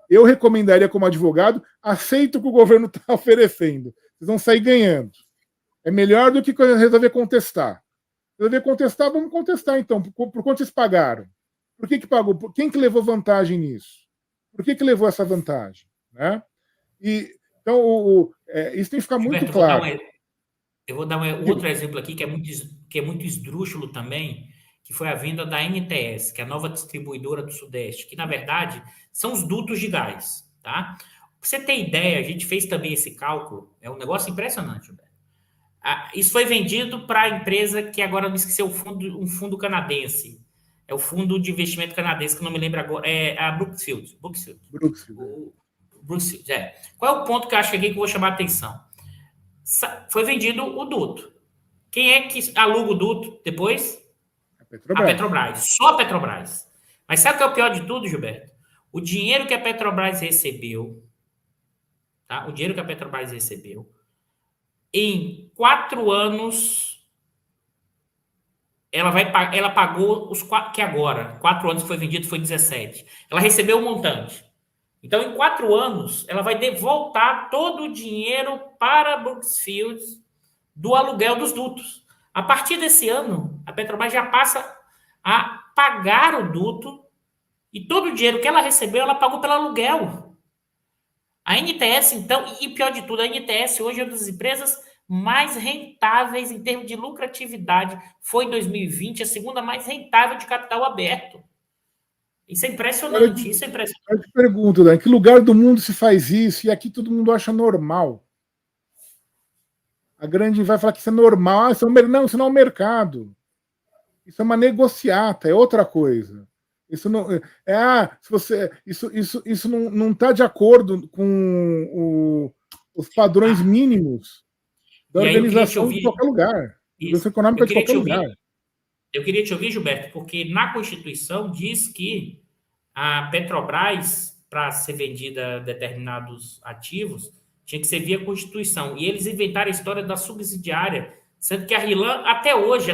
Speaker 2: eu recomendaria como advogado, aceito o que o governo está oferecendo. Vocês vão sair ganhando. É melhor do que resolver contestar. Resolver contestar, vamos contestar então. Por quanto vocês pagaram? Por que pagou? Quem que levou vantagem nisso? Por que levou essa vantagem? Né? Então, isso tem que ficar muito claro.
Speaker 1: Eu vou dar um outro exemplo aqui que é muito esdrúxulo também, que foi a venda da NTS, que é a nova distribuidora do Sudeste, que, na verdade, são os dutos de gás. Tá? Pra você ter ideia, a gente fez também esse cálculo, é um negócio impressionante, Roberto. Isso foi vendido para a empresa que agora me esqueceu, um fundo canadense. É o fundo de investimento canadense, que não me lembro agora, é a Brookfield. Brookfield, Qual é o ponto que eu acho aqui que eu vou chamar a atenção? Foi vendido o duto. Quem é que aluga o duto depois? A Petrobras. Só a Petrobras. Mas sabe o que é o pior de tudo, Gilberto? O dinheiro que a Petrobras recebeu, tá? O dinheiro que a Petrobras recebeu, em 4 anos, ela pagou os 4, que agora, 4 anos que foi vendido, foi 17. Ela recebeu um montante. Então, em 4 anos, ela vai voltar todo o dinheiro para a Brookfield do aluguel dos dutos. A partir desse ano, a Petrobras já passa a pagar o duto e todo o dinheiro que ela recebeu, ela pagou pelo aluguel. A NTS, então, e pior de tudo, a NTS hoje é uma das empresas mais rentáveis em termos de lucratividade. Foi em 2020 a segunda mais rentável de capital aberto. Isso é impressionante, isso é impressionante.
Speaker 2: Eu te pergunto, Dan, em que lugar do mundo se faz isso e aqui todo mundo acha normal? A grande vai falar que isso é normal. Não, isso não é um mercado. Isso é uma negociata, é outra coisa. Isso não se você isso não está de acordo com os padrões mínimos da organização de qualquer lugar, organização econômica de qualquer lugar.
Speaker 1: Eu queria te ouvir, Gilberto, porque na Constituição diz que a Petrobras, para ser vendida determinados ativos, tinha que ser via Constituição. E eles inventaram a história da subsidiária, sendo que a RLAM, até hoje,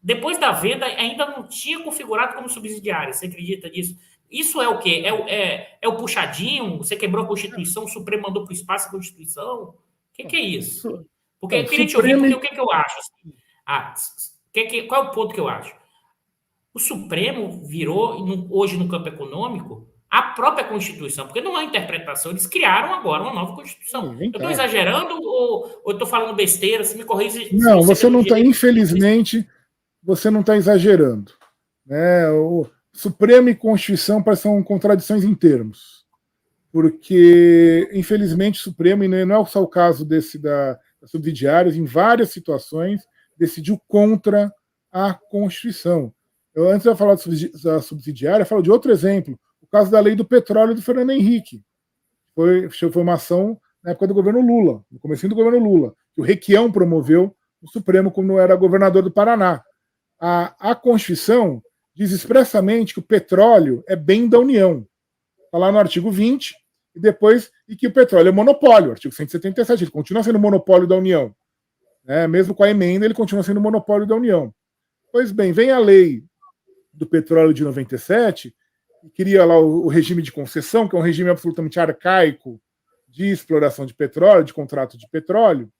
Speaker 1: depois da venda, ainda não tinha configurado como subsidiária. Você acredita nisso? Isso é o quê? É o puxadinho? Você quebrou a Constituição, o Supremo mandou para o espaço a Constituição? O que é isso? Porque eu queria te ouvir, porque o que eu acho? Qual é o ponto que eu acho? O Supremo virou, hoje no campo econômico, a própria Constituição, porque não há interpretação, eles criaram agora uma nova Constituição. Eu estou exagerando ou estou falando besteira? Se me corrige.
Speaker 2: Não, você não está, infelizmente, você não está exagerando. Né? O Supremo e Constituição são contradições em termos. Porque, infelizmente, o Supremo, e não é só o caso das subsidiárias, em várias situações, decidiu contra a Constituição. Antes de eu falar da subsidiária, eu falo de outro exemplo. O caso da lei do petróleo do Fernando Henrique. Foi uma ação na época do governo Lula, no comecinho do governo Lula, que o Requião promoveu no Supremo quando era governador do Paraná. A Constituição diz expressamente que o petróleo é bem da União. Está lá no artigo 20, e que o petróleo é monopólio, artigo 177, ele continua sendo monopólio da União. Mesmo com a emenda, ele continua sendo monopólio da União. Pois bem, vem a lei do petróleo de 97, que cria lá o regime de concessão, que é um regime absolutamente arcaico de exploração de petróleo, de contrato de petróleo,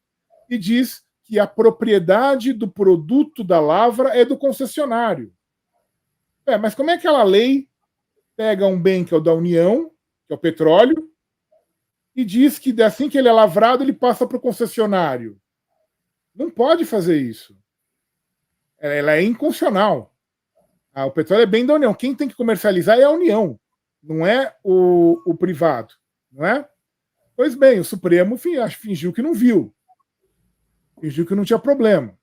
Speaker 2: e diz que a propriedade do produto da lavra é do concessionário. Mas como é que aquela lei pega um bem que é o da União, que é o petróleo, e diz que assim que ele é lavrado, ele passa para o concessionário? Não pode fazer isso. Ela é inconstitucional. O petróleo é bem da União. Quem tem que comercializar é a União, não é o privado. Não é? Pois bem, o Supremo fingiu que não viu. Fingiu que não tinha problema.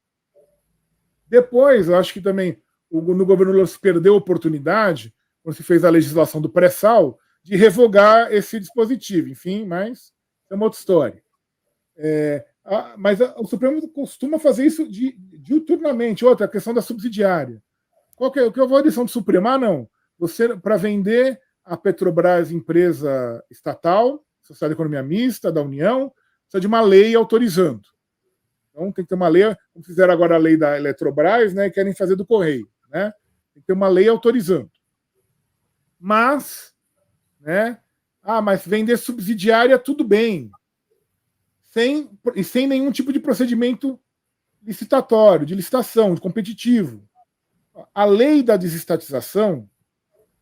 Speaker 2: Depois, eu acho que também no governo Lula se perdeu a oportunidade, quando se fez a legislação do pré-sal, de revogar esse dispositivo. Enfim, mas é uma outra história. Mas o Supremo costuma fazer isso diuturnamente. Outra, a questão da subsidiária. Qual que é a avaliação do Supremo? Não. Você, para vender a Petrobras, empresa estatal, Sociedade de Economia Mista, da União, precisa de uma lei autorizando. Então tem que ter uma lei, como fizeram agora a lei da Eletrobras, né, e querem fazer do Correio. Né? Tem que ter uma lei autorizando. Mas vender subsidiária, tudo bem. Sem nenhum tipo de procedimento licitatório, de licitação, de competitivo. A lei da desestatização,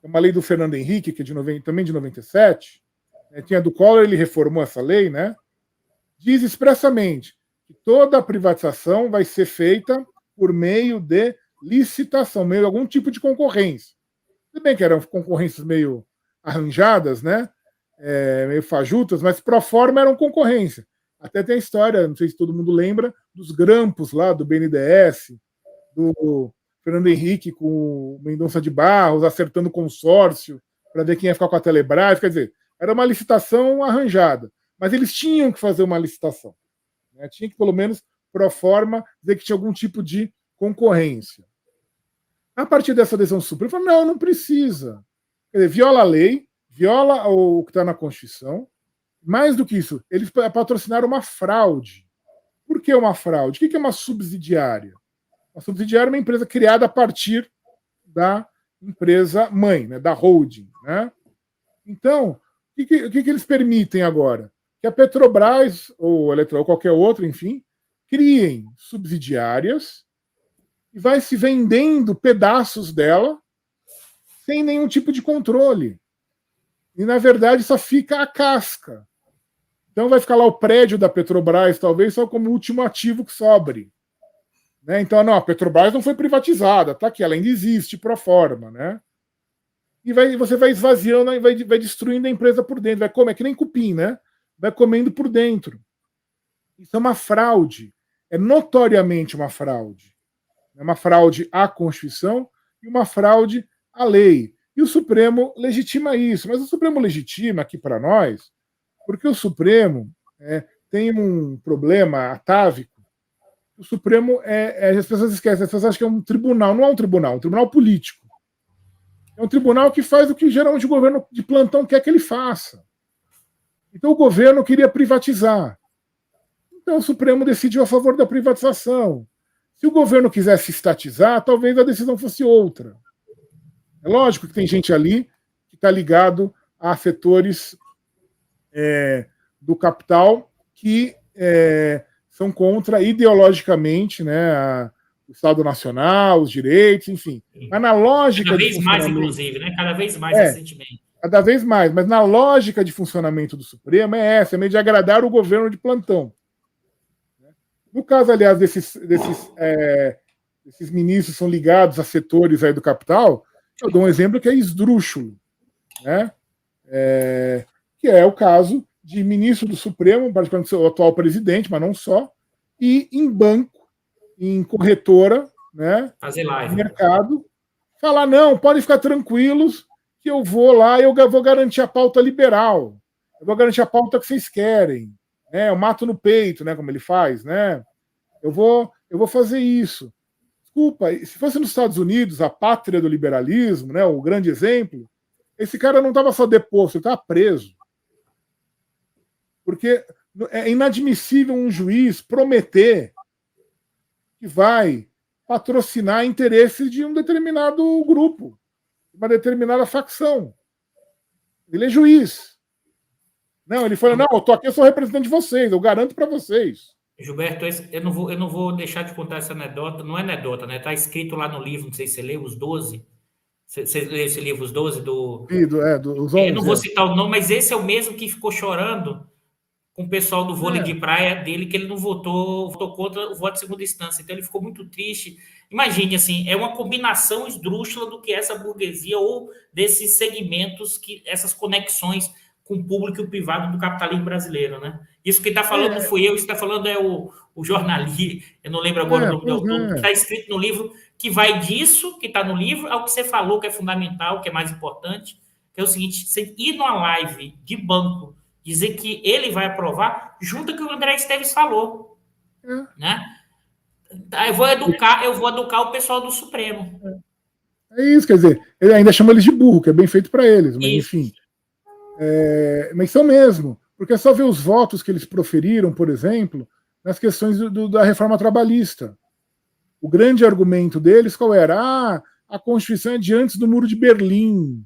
Speaker 2: é uma lei do Fernando Henrique, que é também de 97, tinha do Collor, ele reformou essa lei, né? Diz expressamente que toda a privatização vai ser feita por meio de licitação, meio de algum tipo de concorrência. Tudo bem que eram concorrências meio arranjadas, né? Meio fajutas, mas pro forma eram concorrência. Até tem a história, não sei se todo mundo lembra, dos grampos lá do BNDES, do Fernando Henrique com o Mendonça de Barros, acertando consórcio para ver quem ia ficar com a Telebrás. Quer dizer, era uma licitação arranjada, mas eles tinham que fazer uma licitação. Né? Tinha que, pelo menos, pro forma, dizer que tinha algum tipo de concorrência. A partir dessa decisão suprema, falou, não precisa. Quer dizer, viola a lei, viola o que está na Constituição. Mais do que isso, eles patrocinaram uma fraude. Por que uma fraude? O que é uma subsidiária? Uma subsidiária é uma empresa criada a partir da empresa mãe, né, da holding. Né? Então, o que eles permitem agora? Que a Petrobras, ou qualquer outra, enfim, criem subsidiárias e vai se vendendo pedaços dela sem nenhum tipo de controle. E, na verdade, só fica a casca. Então vai ficar lá o prédio da Petrobras, talvez, só como último ativo que sobre. Né? Então, não, a Petrobras não foi privatizada, tá aqui, ela ainda existe pro forma, né? E você vai esvaziando e vai destruindo a empresa por dentro, vai comer, é que nem cupim, né? Vai comendo por dentro. Isso é uma fraude, é notoriamente uma fraude. É uma fraude à Constituição e uma fraude à lei. E o Supremo legitima isso, mas o Supremo legitima aqui para nós, porque o Supremo tem um problema atávico. O Supremo as pessoas esquecem, as pessoas acham que é um tribunal. Não é um tribunal político. É um tribunal que faz o que geralmente o governo de plantão quer que ele faça. Então o governo queria privatizar. Então o Supremo decidiu a favor da privatização. Se o governo quisesse estatizar, talvez a decisão fosse outra. É lógico que tem gente ali que está ligado a setores do capital que são contra ideologicamente, né, o Estado Nacional, os direitos, enfim. Mas na lógica
Speaker 1: cada vez mais, inclusive, né? Cada vez mais recentemente.
Speaker 2: Cada vez mais, mas na lógica de funcionamento do Supremo é meio de agradar o governo de plantão. No caso, aliás, desses ministros são ligados a setores aí do capital, eu dou um exemplo que é esdrúxulo, né? Que é o caso de ministro do Supremo, particularmente o atual presidente, mas não só, e em banco, em corretora, né?
Speaker 1: Fazer live.
Speaker 2: Mercado, falar, não, podem ficar tranquilos, que eu vou lá e eu vou garantir a pauta liberal. Eu vou garantir a pauta que vocês querem. Né? Eu mato no peito, né, como ele faz. Né? Eu vou fazer isso. Desculpa, se fosse nos Estados Unidos, a pátria do liberalismo, né, o grande exemplo, esse cara não estava só deposto, ele estava preso. Porque é inadmissível um juiz prometer que vai patrocinar interesses de um determinado grupo, uma determinada facção. Ele é juiz. Não, ele fala, não, eu tô aqui, eu sou representante de vocês, eu garanto para vocês.
Speaker 1: Gilberto, eu não vou deixar de contar essa anedota, não é anedota, né? Está escrito lá no livro, não sei se você leu, Os 12. Você leu esse livro, Os 12, do...
Speaker 2: Dos 11,
Speaker 1: Eu não vou citar o nome, mas esse é o mesmo que ficou chorando com o pessoal do vôlei de praia dele, que ele não votou contra o voto de segunda instância. Então ele ficou muito triste. Imagine, assim, é uma combinação esdrúxula do que essa burguesia ou desses segmentos, essas conexões com o público e o privado do capitalismo brasileiro, né? Isso que está falando não fui eu, isso está falando é o jornalista, eu não lembro agora o nome do autor, que está escrito no livro, que vai disso, que está no livro, ao que você falou, que é fundamental, que é mais importante, que é o seguinte, você ir numa live de banco, dizer que ele vai aprovar, junto com o que o André Esteves falou. Né? Eu vou educar o pessoal do Supremo.
Speaker 2: É isso, quer dizer, ele ainda chama eles de burro, que é bem feito para eles, mas isso. Enfim. Mas são mesmo, porque é só ver os votos que eles proferiram, por exemplo, nas questões da reforma trabalhista. O grande argumento deles qual era? A Constituição é de antes do Muro de Berlim.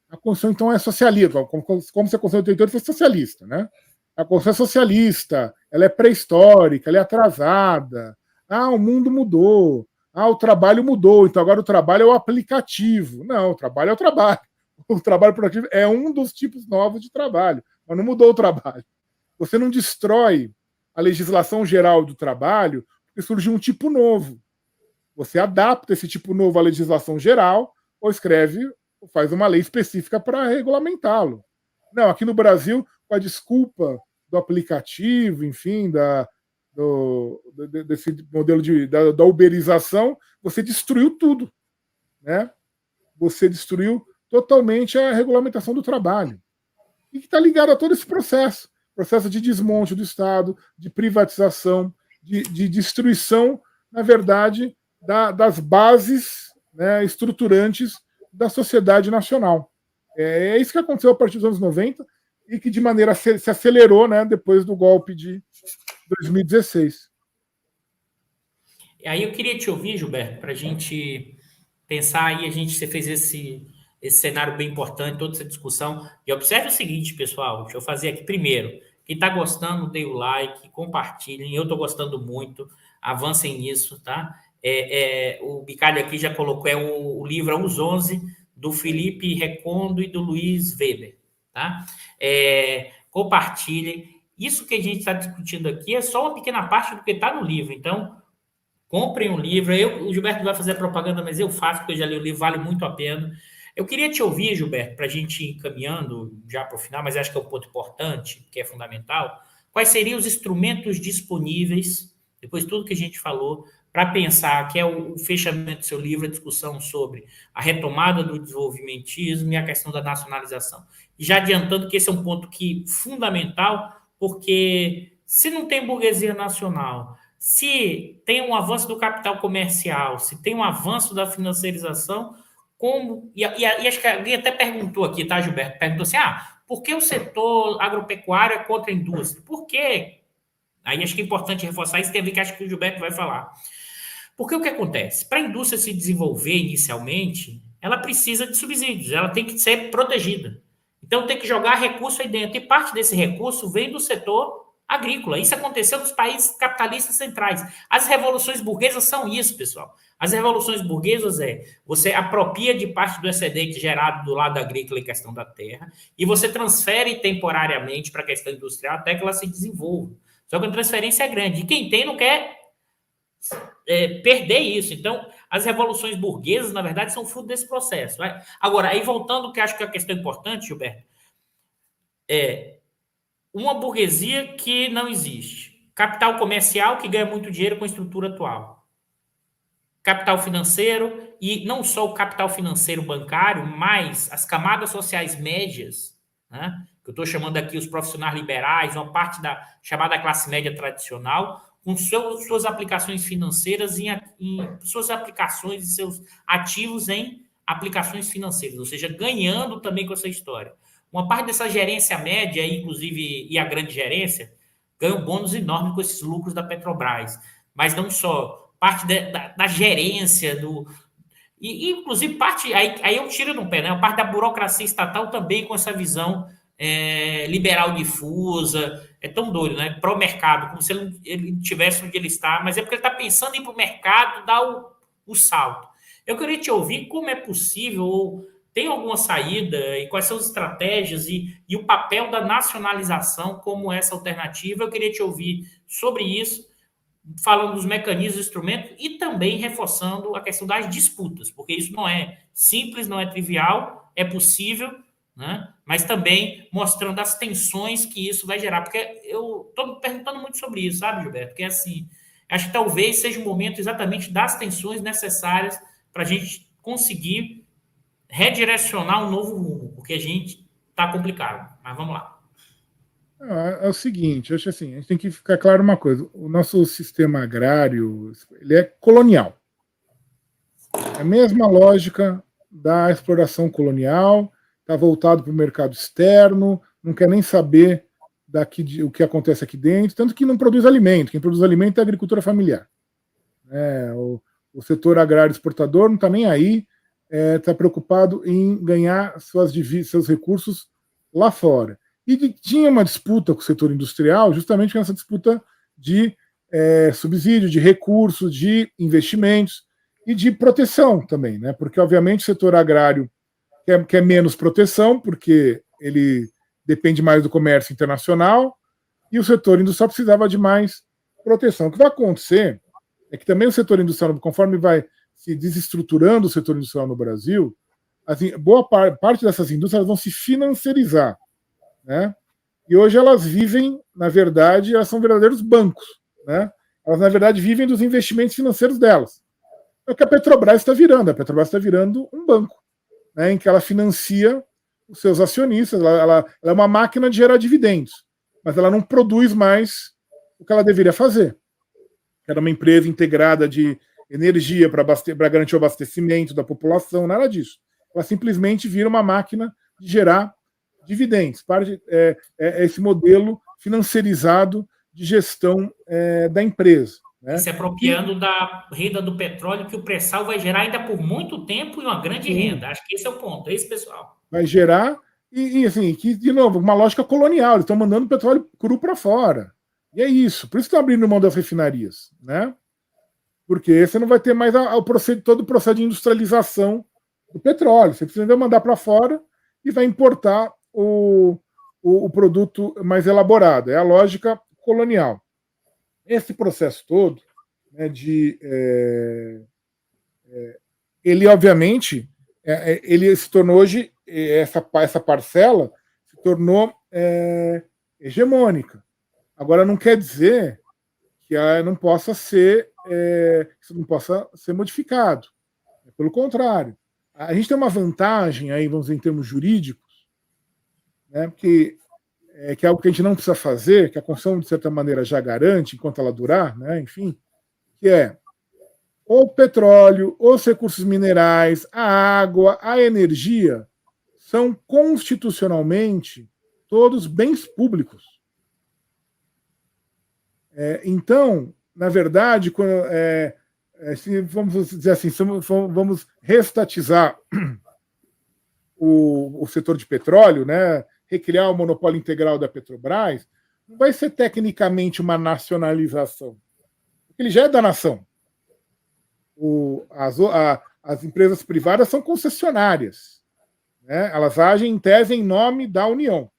Speaker 2: A Constituição, então, é socialista, como se a Constituição de 88 fosse socialista, né? A Constituição é socialista, ela é pré-histórica, ela é atrasada. O mundo mudou. O trabalho mudou, então agora o trabalho é o aplicativo. Não, o trabalho é o trabalho. O trabalho produtivo é um dos tipos novos de trabalho, mas não mudou o trabalho. Você não destrói a legislação geral do trabalho porque surgiu um tipo novo. Você adapta esse tipo novo à legislação geral ou faz uma lei específica para regulamentá-lo. Não, aqui no Brasil, com a desculpa do aplicativo, enfim, desse modelo da uberização, você destruiu tudo. Né? Você destruiu totalmente a regulamentação do trabalho. E que está ligado a todo esse processo de desmonte do Estado, de privatização, de destruição, na verdade, das bases, né, estruturantes da sociedade nacional. É isso que aconteceu a partir dos anos 90 e que de maneira se acelerou, né, depois do golpe de 2016.
Speaker 1: Aí eu queria te ouvir, Gilberto, para a gente pensar aí, você fez esse cenário bem importante, toda essa discussão. E observe o seguinte, pessoal, deixa eu fazer aqui primeiro. Quem está gostando, dê o like, compartilhem. Eu estou gostando muito, avancem nisso, tá? O Bicalho aqui já colocou, o livro Os 11, do Felipe Recondo e do Luiz Weber, tá? Compartilhem. Isso que a gente está discutindo aqui é só uma pequena parte do que está no livro. Então, comprem um livro. O Gilberto vai fazer propaganda, mas eu faço, porque eu já li o livro, vale muito a pena. Eu queria te ouvir, Gilberto, para a gente ir caminhando já para o final, mas acho que é um ponto importante, que é fundamental. Quais seriam os instrumentos disponíveis, depois de tudo que a gente falou, para pensar, que é o fechamento do seu livro, a discussão sobre a retomada do desenvolvimentismo e a questão da nacionalização. E já adiantando que esse é um ponto fundamental, porque se não tem burguesia nacional, se tem um avanço do capital comercial, se tem um avanço da financiarização, como. E acho que alguém até perguntou aqui, tá, Gilberto? Perguntou assim: por que o setor agropecuário é contra a indústria? Por quê? Aí acho que é importante reforçar isso, tem a ver que acho que o Gilberto vai falar. Porque o que acontece? Para a indústria se desenvolver inicialmente, ela precisa de subsídios, ela tem que ser protegida. Então tem que jogar recurso aí dentro. E parte desse recurso vem do setor agrícola. Isso aconteceu nos países capitalistas centrais. As revoluções burguesas são isso, pessoal. As revoluções burguesas você apropria de parte do excedente gerado do lado agrícola em questão da terra e você transfere temporariamente para a questão industrial até que ela se desenvolva. Só que a transferência é grande. E quem tem não quer perder isso. Então, as revoluções burguesas, na verdade, são fruto desse processo. Né? Agora, aí voltando, que acho que é a questão importante, Gilberto, uma burguesia que não existe. Capital comercial que ganha muito dinheiro com a estrutura atual. capital financeiro, e não só o capital financeiro bancário, mas as camadas sociais médias, né, que eu estou chamando aqui os profissionais liberais, uma parte da chamada classe média tradicional, com suas aplicações financeiras em suas aplicações e seus ativos em aplicações financeiras, ou seja, ganhando também com essa história. Uma parte dessa gerência média, inclusive, e a grande gerência, ganha um bônus enorme com esses lucros da Petrobras. Mas não só, parte da gerência, inclusive parte, aí eu tiro no pé, né? A parte da burocracia estatal também com essa visão liberal difusa, é tão doido, né? Pró-mercado, como se ele tivesse onde ele está, mas é porque ele está pensando em ir para o mercado dar o salto. Eu queria te ouvir como é possível, ou tem alguma saída, e quais são as estratégias e o papel da nacionalização como essa alternativa. Eu queria te ouvir sobre isso, falando dos mecanismos, instrumentos e também reforçando a questão das disputas, porque isso não é simples, não é trivial, é possível, né? Mas também mostrando as tensões que isso vai gerar, porque eu estou me perguntando muito sobre isso, sabe, Gilberto? Porque assim, acho que talvez seja o momento exatamente das tensões necessárias para a gente conseguir redirecionar um novo rumo, porque a gente está complicado. Mas vamos lá.
Speaker 2: É o seguinte, acho assim, a gente tem que ficar claro uma coisa: o nosso sistema agrário ele é colonial. É a mesma lógica da exploração colonial, está voltado para o mercado externo, não quer nem saber o que acontece aqui dentro, tanto que não produz alimento. Quem produz alimento é a agricultura familiar. O setor agrário exportador não está nem aí, está preocupado em ganhar seus recursos lá fora. E tinha uma disputa com o setor industrial, justamente com essa disputa de subsídio, de recursos, de investimentos e de proteção também, né? Porque, obviamente, o setor agrário quer menos proteção, porque ele depende mais do comércio internacional, e o setor industrial precisava de mais proteção. O que vai acontecer é que também o setor industrial, conforme vai se desestruturando o setor industrial no Brasil, assim, boa parte dessas indústrias vão se financiarizar, né? E hoje elas vivem, na verdade, elas são verdadeiros bancos, né? Elas, na verdade, vivem dos investimentos financeiros delas. É o que a Petrobras está virando. A Petrobras está virando um banco, né, em que ela financia os seus acionistas. Ela é uma máquina de gerar dividendos, mas ela não produz mais o que ela deveria fazer. Era uma empresa integrada de energia para garantir o abastecimento da população, nada disso. Ela simplesmente vira uma máquina de gerar dividendos. Esse modelo financiarizado de gestão da empresa. Né?
Speaker 1: E se apropriando da renda do petróleo, que o pré-sal vai gerar ainda por muito tempo e uma grande renda. Acho que esse é o ponto, é esse, pessoal.
Speaker 2: Vai gerar, assim, que, de novo, uma lógica colonial. Eles estão mandando o petróleo cru para fora. E é isso. Por isso estão abrindo mão das refinarias. Né? Porque você não vai ter mais todo o processo de industrialização do petróleo. Você precisa mandar para fora e vai importar o produto mais elaborado. É a lógica colonial. Esse processo todo, né, ele obviamente ele se tornou hoje, essa parcela se tornou hegemônica. Agora não quer dizer que não possa ser isso não possa ser modificado. Pelo contrário, a gente tem uma vantagem aí, vamos dizer, em termos jurídicos, né, porque que é algo que a gente não precisa fazer, que a Constituição, de certa maneira, já garante, enquanto ela durar, né, enfim, que é o petróleo, os recursos minerais, a água, a energia, são constitucionalmente todos bens públicos. Então, na verdade, vamos dizer assim, vamos restatizar o setor de petróleo, né, recriar o monopólio integral da Petrobras, não vai ser tecnicamente uma nacionalização. Porque ele já é da nação. As empresas privadas são concessionárias. Né? Elas agem, em tese, em nome da União.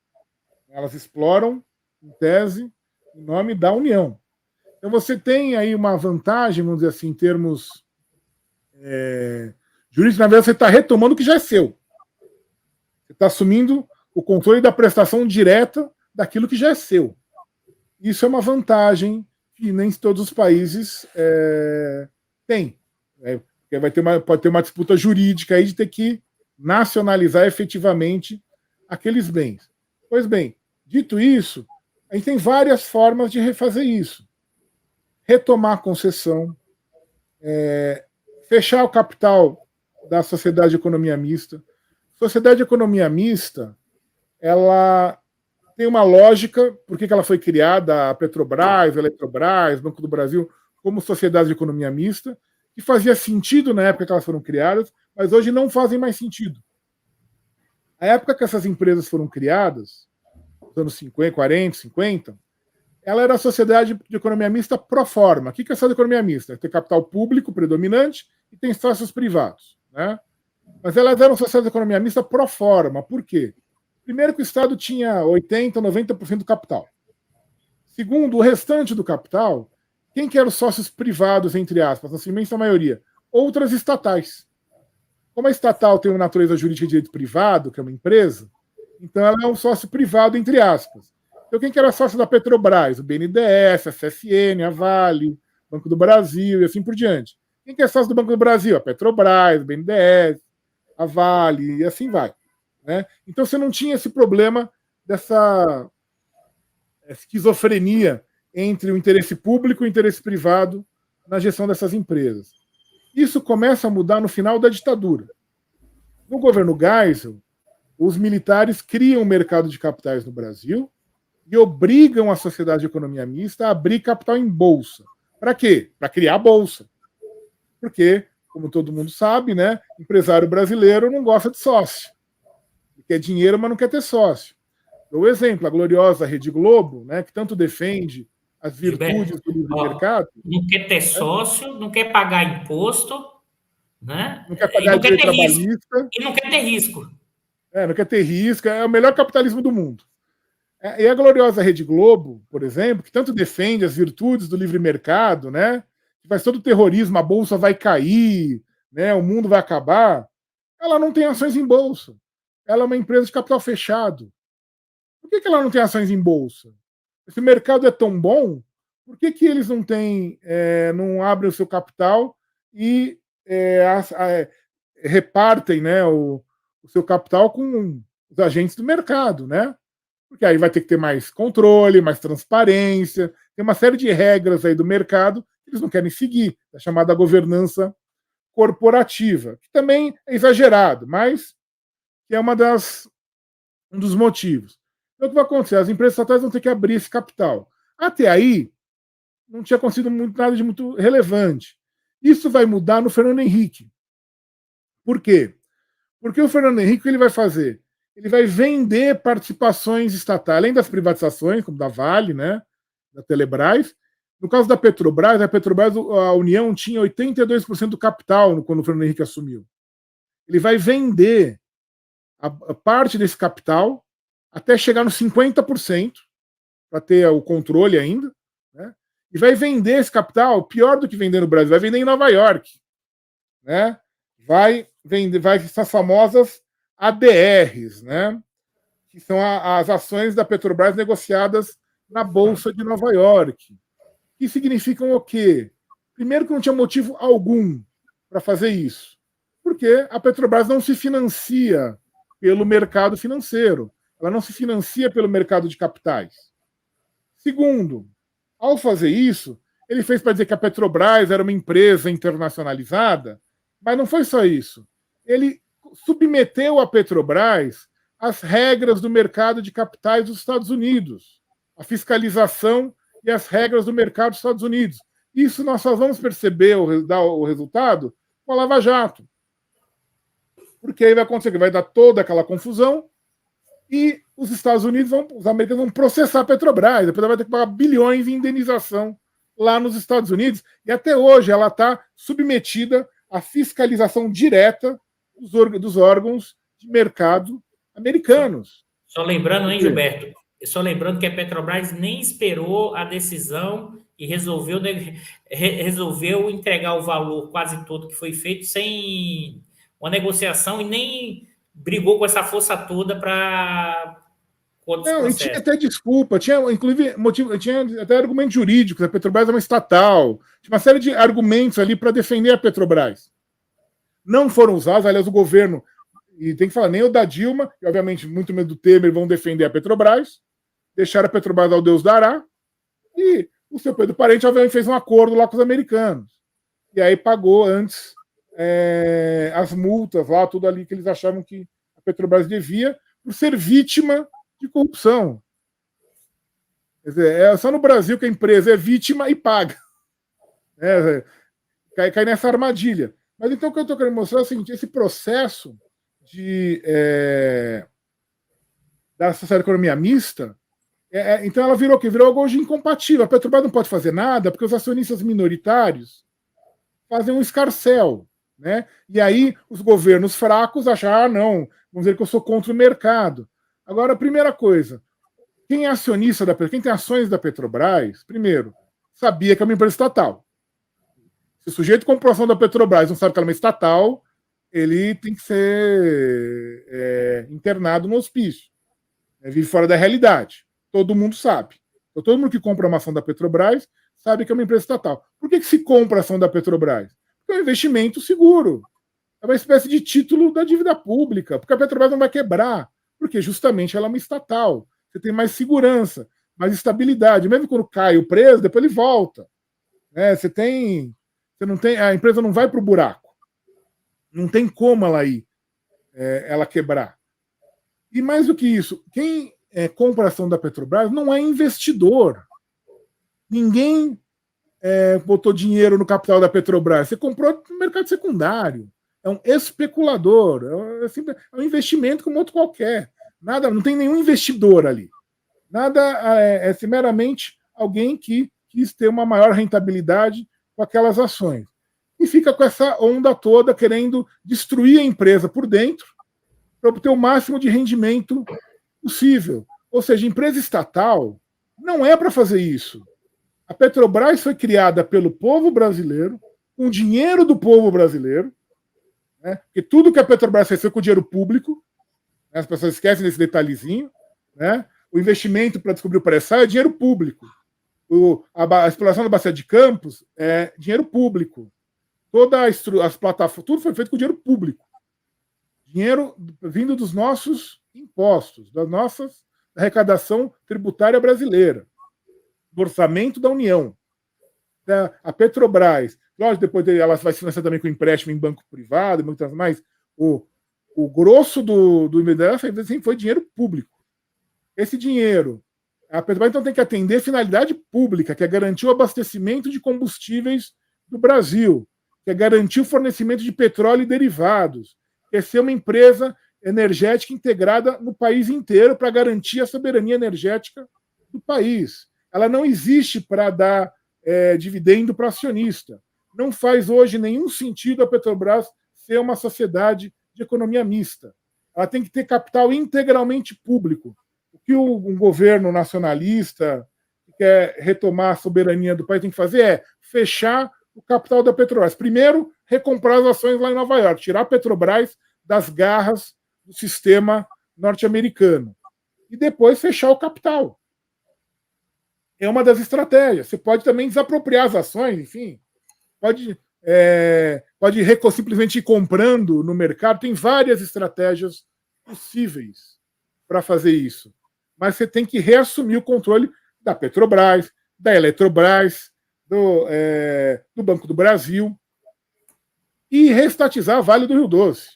Speaker 2: Elas exploram, em tese, em nome da União. Então você tem aí uma vantagem, vamos dizer assim, em termos jurídicos. Na verdade, você está retomando o que já é seu. Você está assumindo o controle da prestação direta daquilo que já é seu. Isso é uma vantagem que nem todos os países têm. Pode ter uma disputa jurídica aí de ter que nacionalizar efetivamente aqueles bens. Pois bem, dito isso, a gente tem várias formas de refazer isso. Retomar a concessão, fechar o capital da sociedade de economia mista. Sociedade de economia mista, ela tem uma lógica, por que ela foi criada, a Petrobras, a Eletrobras, Banco do Brasil, como sociedade de economia mista, que fazia sentido na época que elas foram criadas, mas hoje não fazem mais sentido. A época que essas empresas foram criadas, nos anos 50, 40, 50, ela era a sociedade de economia mista pro forma. O que é essa economia mista? Tem capital público predominante e tem sócios privados. Né? Mas elas eram sociedade de economia mista pro forma. Por quê? Primeiro que o Estado tinha 80%, 90% do capital. Segundo, o restante do capital, quem que eram os sócios privados, entre aspas, na imensa maioria? Outras estatais. Como a estatal tem uma natureza jurídica de direito privado, que é uma empresa, então ela é um sócio privado, entre aspas. Então quem que era sócio da Petrobras? O BNDES, a CSN, a Vale, Banco do Brasil e assim por diante. Quem que é sócio do Banco do Brasil? A Petrobras, o BNDES, a Vale e assim vai. Né? Então você não tinha esse problema dessa esquizofrenia entre o interesse público e o interesse privado na gestão dessas empresas. Isso começa a mudar no final da ditadura. No governo Geisel, os militares criam o mercado de capitais no Brasil e obrigam a sociedade de economia mista a abrir capital em bolsa. Para quê? Para criar a bolsa. Porque, como todo mundo sabe, né, empresário brasileiro não gosta de sócio. Quer dinheiro, mas não quer ter sócio. O exemplo, a gloriosa Rede Globo, né, que tanto defende as virtudes do livre mercado.
Speaker 1: Não quer ter sócio, não quer pagar imposto, né?
Speaker 2: Não quer pagar direito trabalhista.
Speaker 1: E não quer ter risco.
Speaker 2: Não quer ter risco. É o melhor capitalismo do mundo. E a gloriosa Rede Globo, por exemplo, que tanto defende as virtudes do livre mercado, né, que faz todo o terrorismo, a bolsa vai cair, né, o mundo vai acabar, ela não tem ações em bolsa. Ela é uma empresa de capital fechado. Por que ela não tem ações em bolsa? Esse mercado é tão bom, por que eles não têm, não abrem o seu capital e repartem, né, o seu capital com os agentes do mercado, né? Porque aí vai ter que ter mais controle, mais transparência, tem uma série de regras aí do mercado que eles não querem seguir, a chamada governança corporativa, que também é exagerado, mas que é um dos motivos. Então, o que vai acontecer? As empresas estatais vão ter que abrir esse capital. Até aí, não tinha acontecido nada de muito relevante. Isso vai mudar no Fernando Henrique. Por quê? Porque o Fernando Henrique, o que ele vai fazer? Ele vai vender participações estatais, além das privatizações, como da Vale, né, da Telebrás. No caso da Petrobras, a União tinha 82% do capital quando o Fernando Henrique assumiu. Ele vai vender a parte desse capital até chegar nos 50%, para ter o controle ainda, né? E vai vender esse capital, pior do que vender no Brasil, vai vender em Nova York. Né? Vai essas famosas ADRs, né? Que são as ações da Petrobras negociadas na Bolsa de Nova York. Que significam o quê? Primeiro que não tinha motivo algum para fazer isso. Porque a Petrobras não se financia pelo mercado financeiro. Ela não se financia pelo mercado de capitais. Segundo, ao fazer isso, ele fez para dizer que a Petrobras era uma empresa internacionalizada, mas não foi só isso. Ele submeteu a Petrobras às regras do mercado de capitais dos Estados Unidos, a fiscalização e as regras do mercado dos Estados Unidos. Isso nós só vamos perceber o resultado com a Lava Jato. Porque aí vai acontecer que vai dar toda aquela confusão e os Estados Unidos, os americanos vão processar a Petrobras. A Petrobras vai ter que pagar bilhões em indenização lá nos Estados Unidos. E até hoje ela está submetida à fiscalização direta dos órgãos de mercado americanos.
Speaker 1: Só lembrando, hein, Gilberto? Só lembrando que a Petrobras nem esperou a decisão e resolveu entregar o valor quase todo que foi feito sem uma negociação e nem brigou com essa força toda para outros
Speaker 2: Não, e tinha
Speaker 1: processos.
Speaker 2: até desculpa, tinha inclusive motivo, tinha até argumentos jurídicos, a Petrobras é uma estatal, tinha uma série de argumentos ali para defender a Petrobras. Não foram usados, aliás, o governo, e tem que falar, nem o da Dilma, e obviamente muito medo do Temer, vão defender a Petrobras, deixaram a Petrobras ao Deus dará, e o seu Pedro Parente, obviamente, fez um acordo lá com os americanos. E aí pagou antes as multas lá, tudo ali que eles achavam que a Petrobras devia, por ser vítima de corrupção. Quer dizer, é só no Brasil que a empresa é vítima e paga. Cai nessa armadilha. Mas então o que eu estou querendo mostrar é o seguinte: esse processo da sociedade de economia mista, então ela virou o quê? Virou algo hoje incompatível. A Petrobras não pode fazer nada porque os acionistas minoritários fazem um escarcéu. Né? E aí os governos fracos acham, não, vamos dizer que eu sou contra o mercado. Agora, a primeira coisa, quem é acionista da Petrobras, quem tem ações da Petrobras, primeiro, sabia que é uma empresa estatal. Se o sujeito comprou ação da Petrobras não sabe que ela é uma estatal, ele tem que ser internado no hospício. Vive fora da realidade. Todo mundo sabe. Então, todo mundo que compra uma ação da Petrobras sabe que é uma empresa estatal. Por que se compra a ação da Petrobras? Porque é um investimento seguro. É uma espécie de título da dívida pública, porque a Petrobras não vai quebrar, porque justamente ela é uma estatal. Você tem mais segurança, mais estabilidade. Mesmo quando cai o preço, depois ele volta. Você não tem, a empresa não vai para o buraco. Não tem como ela quebrar. E mais do que isso, quem compra a ação da Petrobras não é investidor. Ninguém botou dinheiro no capital da Petrobras. Você comprou no mercado secundário. É um especulador. É um investimento como outro qualquer. Nada, não tem nenhum investidor ali. Nada é meramente alguém que quis ter uma maior rentabilidade com aquelas ações. E fica com essa onda toda querendo destruir a empresa por dentro para obter o máximo de rendimento possível. Ou seja, empresa estatal não é para fazer isso. A Petrobras foi criada pelo povo brasileiro, com dinheiro do povo brasileiro, né? Porque tudo que a Petrobras fez foi com dinheiro público, né? As pessoas esquecem desse detalhezinho, né? O investimento para descobrir o pré-sal é dinheiro público. A exploração da Bacia de Campos é dinheiro público. Todas as plataformas, tudo foi feito com dinheiro público. Dinheiro vindo dos nossos impostos, da nossa arrecadação tributária brasileira, do orçamento da União. A Petrobras, lógico, depois ela vai se financiar também com empréstimo em banco privado, muitas mais. O grosso do investimento sempre foi dinheiro público. Esse dinheiro, a Petrobras então tem que atender a finalidade pública, que é garantir o abastecimento de combustíveis do Brasil, que é garantir o fornecimento de petróleo e derivados, que é ser uma empresa energética integrada no país inteiro para garantir a soberania energética do país. Ela não existe para dar dividendo para acionista. Não faz hoje nenhum sentido a Petrobras ser uma sociedade de economia mista. Ela tem que ter capital integralmente público. O que um governo nacionalista que quer retomar a soberania do país tem que fazer é fechar o capital da Petrobras. Primeiro, recomprar as ações lá em Nova York, tirar a Petrobras das garras do sistema norte-americano. E depois fechar o capital. É uma das estratégias. Você pode também desapropriar as ações, enfim. Pode simplesmente ir comprando no mercado. Tem várias estratégias possíveis para fazer isso. Mas você tem que reassumir o controle da Petrobras, da Eletrobras, do Banco do Brasil e reestatizar a Vale do Rio Doce,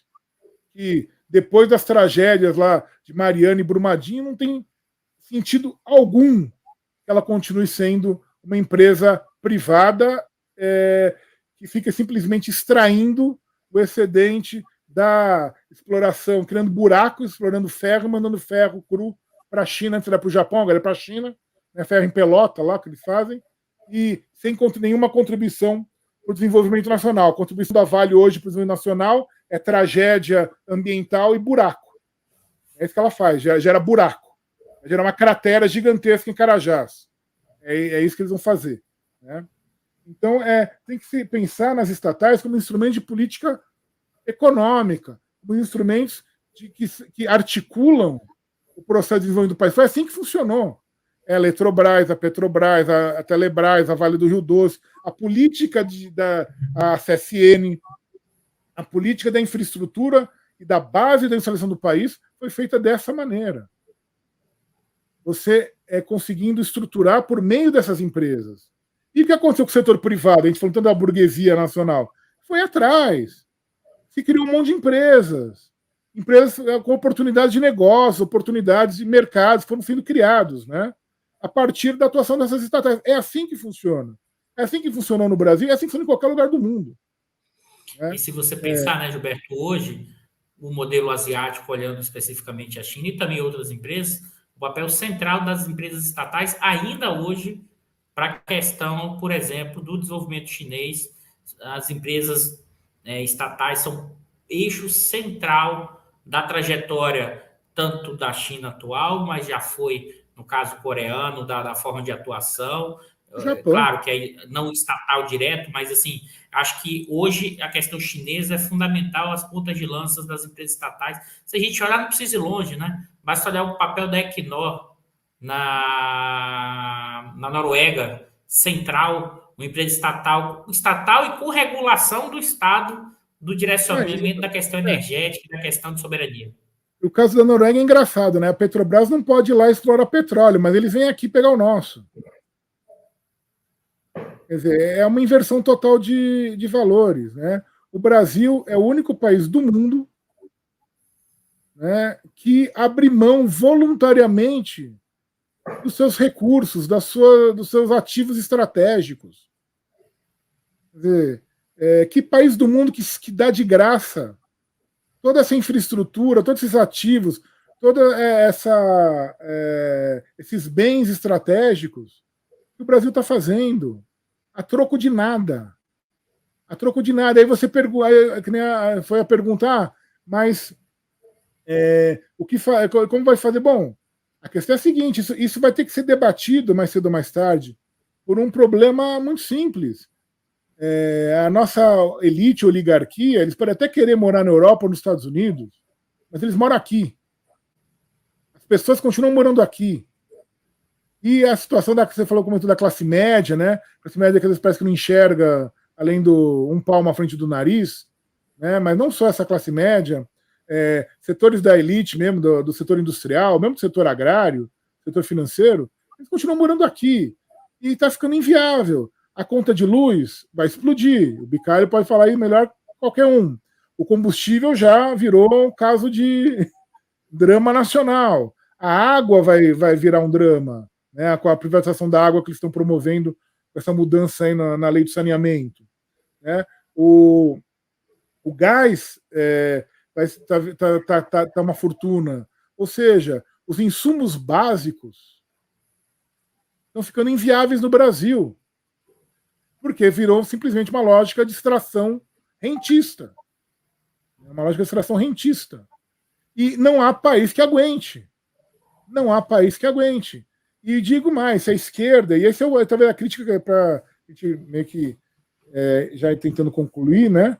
Speaker 2: que depois das tragédias lá de Mariana e Brumadinho não tem sentido algum que ela continue sendo uma empresa privada que fica simplesmente extraindo o excedente da exploração, criando buracos, explorando ferro, mandando ferro cru para a China, antes era para o Japão, agora é para a China, né, ferro em pelota lá que eles fazem, e sem nenhuma contribuição para o desenvolvimento nacional. A contribuição da Vale hoje para o desenvolvimento nacional é tragédia ambiental e buraco. É isso que ela faz, gera buraco. Gera uma cratera gigantesca em Carajás. É isso que eles vão fazer. Né? Então, tem que se pensar nas estatais como instrumento de política econômica, como instrumentos que articulam o processo de desenvolvimento do país. Foi assim que funcionou. A Eletrobras, a Petrobras, a Telebrás, a Vale do Rio Doce, a política da a CSN, a política da infraestrutura e da base da instalação do país foi feita dessa maneira. Você conseguindo estruturar por meio dessas empresas. E o que aconteceu com o setor privado? A gente falou tanto da burguesia nacional. Foi atrás. Se criou um monte de empresas. Empresas com oportunidades de negócio, oportunidades de mercados foram sendo criados, né? A partir da atuação dessas estatais. É assim que funciona. É assim que funcionou no Brasil, é assim que funciona em qualquer lugar do mundo.
Speaker 1: E se você pensar, né, Gilberto, hoje, o modelo asiático, olhando especificamente a China e também outras empresas, o papel central das empresas estatais ainda hoje para a questão, por exemplo, do desenvolvimento chinês, as empresas estatais são eixo central da trajetória tanto da China atual, mas já foi, no caso coreano, da forma de atuação. Claro que é não estatal direto, mas assim, acho que hoje a questão chinesa é fundamental, as pontas de lanças das empresas estatais. Se a gente olhar, não precisa ir longe, né? Basta olhar o papel da Equinor na Noruega, central, uma empresa estatal e com regulação do Estado, do direcionamento da questão energética e da questão de soberania.
Speaker 2: O caso da Noruega é engraçado, né? A Petrobras não pode ir lá explorar petróleo, mas eles vêm aqui pegar o nosso. Quer dizer, é uma inversão total de valores, né? O Brasil é o único país do mundo, né, que abre mão voluntariamente dos seus recursos, dos seus ativos estratégicos. Quer dizer, que país do mundo que dá de graça toda essa infraestrutura, todos esses ativos, todos esses bens estratégicos que o Brasil está fazendo a troco de nada. A troco de nada. Aí você foi a perguntar, mas como vai fazer? Bom, a questão é a seguinte, isso vai ter que ser debatido mais cedo ou mais tarde por um problema muito simples. A nossa elite, oligarquia, eles podem até querer morar na Europa ou nos Estados Unidos, mas eles moram aqui. As pessoas continuam morando aqui. E a situação que você falou, comentou da classe média, né? A classe média que às vezes parece que não enxerga além do um palmo à frente do nariz, né? Mas não só essa classe média, setores da elite mesmo, do setor industrial, mesmo do setor agrário, setor financeiro, eles continuam morando aqui. E está ficando inviável. A conta de luz vai explodir. O Bicalho pode falar aí melhor que qualquer um. O combustível já virou um caso de drama nacional. A água vai virar um drama, né, com a privatização da água que eles estão promovendo, com essa mudança aí na lei do saneamento. Né? O gás tá uma fortuna. Ou seja, os insumos básicos estão ficando inviáveis no Brasil, porque virou simplesmente uma lógica de extração rentista. Uma lógica de extração rentista. E não há país que aguente. Não há país que aguente. E digo mais, se a esquerda, e essa é talvez a crítica para a gente meio que já tentando concluir, né?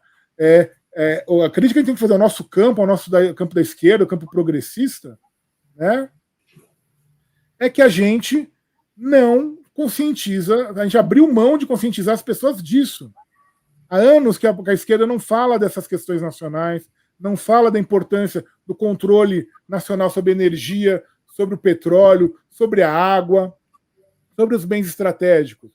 Speaker 2: A crítica que a gente tem que fazer ao nosso campo, campo da esquerda, o campo progressista, né? É que a gente não conscientiza, a gente abriu mão de conscientizar as pessoas disso. Há anos que a esquerda não fala dessas questões nacionais, não fala da importância do controle nacional sobre a energia, sobre o petróleo, sobre a água, sobre os bens estratégicos.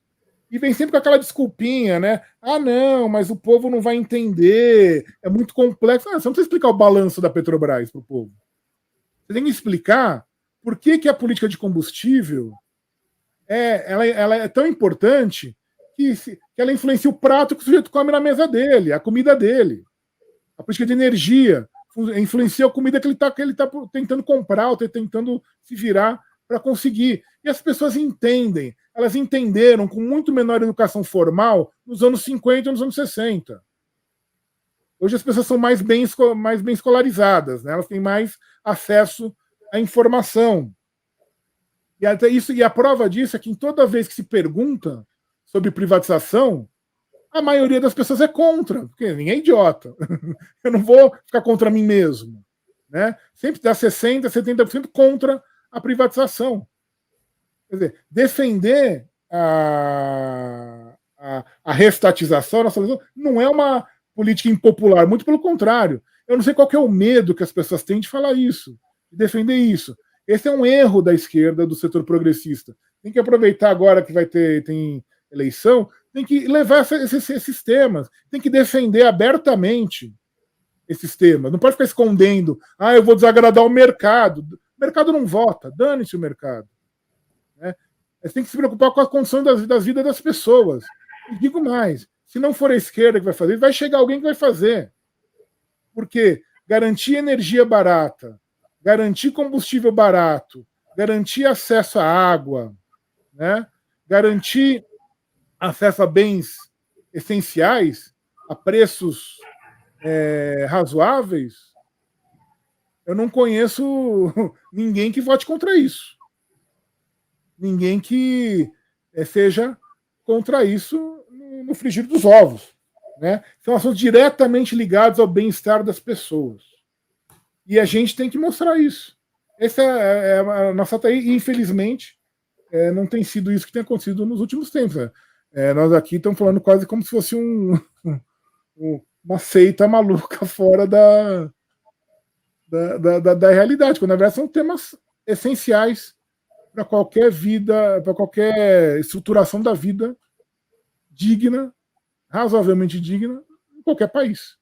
Speaker 2: E vem sempre com aquela desculpinha, né? Ah, não, mas o povo não vai entender, é muito complexo. Você não precisa explicar o balanço da Petrobras para o povo. Você tem que explicar por que a política de combustível ela é tão importante que ela influencia o prato que o sujeito come na mesa dele, a comida dele. A política de energia influencia a comida que ele está tentando comprar, ou tentando se virar para conseguir. E as pessoas entendem. Elas entenderam com muito menor educação formal nos anos 50 e nos anos 60. Hoje as pessoas são mais bem escolarizadas, né? Elas têm mais acesso à informação. E a prova disso é que toda vez que se pergunta sobre privatização, a maioria das pessoas é contra, porque ninguém é idiota. Eu não vou ficar contra mim mesmo. né? Sempre dá 60%, 70% contra a privatização. Quer dizer, defender a restatização não é uma política impopular, muito pelo contrário. Eu não sei qual que é o medo que as pessoas têm de falar isso, de defender isso. Esse é um erro da esquerda, do setor progressista. Tem que aproveitar agora que tem eleição, tem que levar esses temas, tem que defender abertamente esses temas. Não pode ficar escondendo, eu vou desagradar o mercado. O mercado não vota, dane-se o mercado. Né? Você tem que se preocupar com a condição das vidas das pessoas. E digo mais, se não for a esquerda que vai fazer, vai chegar alguém que vai fazer. Porque garantir energia barata, garantir combustível barato, garantir acesso à água, né? Garantir acesso a bens essenciais a preços razoáveis, eu não conheço ninguém que vote contra isso. Ninguém que seja contra isso no frigir dos ovos. Né? São assuntos diretamente ligados ao bem-estar das pessoas. E a gente tem que mostrar isso. Essa é a nossa tarefa. E, infelizmente, não tem sido isso que tem acontecido nos últimos tempos. Né? Nós aqui estamos falando quase como se fosse uma seita maluca fora da realidade, quando na verdade são temas essenciais para qualquer vida, para qualquer estruturação da vida digna, razoavelmente digna, em qualquer país.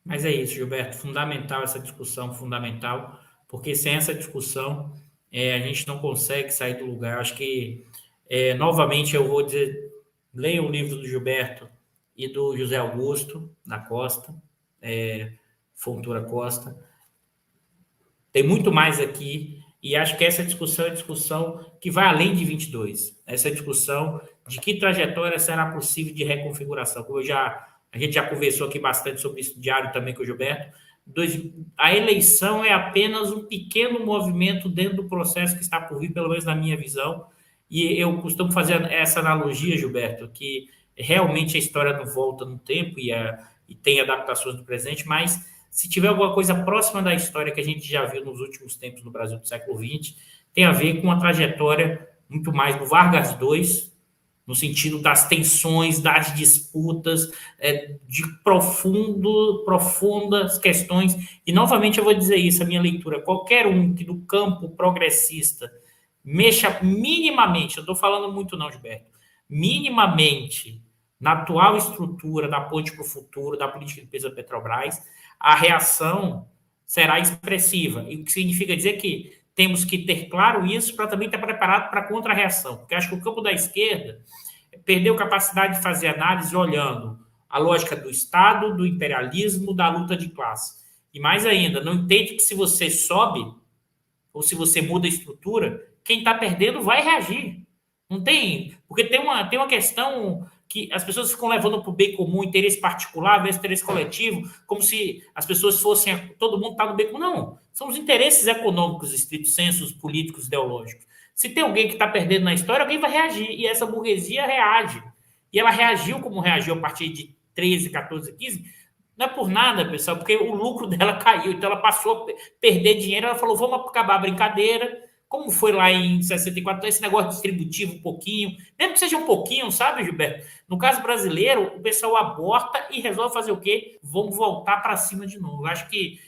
Speaker 1: Mas é isso, Gilberto, fundamental essa discussão, fundamental, porque sem essa discussão a gente não consegue sair do lugar. Acho que, novamente, eu vou dizer, leia o livro do Gilberto e do José Augusto da Costa, Fontoura Costa. Tem muito mais aqui, e acho que essa discussão é a discussão que vai além de 22. Essa discussão de que trajetória será possível de reconfiguração. Como a gente já conversou aqui bastante sobre isso diário também com o Gilberto. A eleição é apenas um pequeno movimento dentro do processo que está por vir, pelo menos na minha visão. E eu costumo fazer essa analogia, Gilberto, que realmente a história não volta no tempo e tem adaptações do presente, mas se tiver alguma coisa próxima da história que a gente já viu nos últimos tempos no Brasil do século XX, tem a ver com a trajetória muito mais do Vargas II, no sentido das tensões, das disputas, de profundas questões. E, novamente, eu vou dizer isso, a minha leitura. Qualquer um que do campo progressista mexa minimamente, eu estou falando muito não, Gilberto, minimamente na atual estrutura da ponte para o futuro, da política de peso da Petrobras, a reação será expressiva. E o que significa dizer que temos que ter claro isso para também estar preparado para a contra-reação. Porque acho que o campo da esquerda perdeu capacidade de fazer análise olhando a lógica do Estado, do imperialismo, da luta de classe. E mais ainda, não entende que se você sobe ou se você muda a estrutura, quem está perdendo vai reagir. Não tem... Porque tem uma questão que as pessoas ficam levando para o bem comum, interesse particular versus interesse coletivo, como se as pessoas fossem... Todo mundo está no bem comum. Não. São os interesses econômicos, estrito senso, políticos, ideológicos. Se tem alguém que está perdendo na história, alguém vai reagir. E essa burguesia reage. E ela reagiu como reagiu a partir de 13, 14, 15. Não é por nada, pessoal, porque o lucro dela caiu. Então ela passou a perder dinheiro. Ela falou, vamos acabar a brincadeira. Como foi lá em 64, esse negócio distributivo um pouquinho, mesmo que seja um pouquinho, sabe, Gilberto? No caso brasileiro, o pessoal aborta e resolve fazer o quê? Vamos voltar para cima de novo. Acho que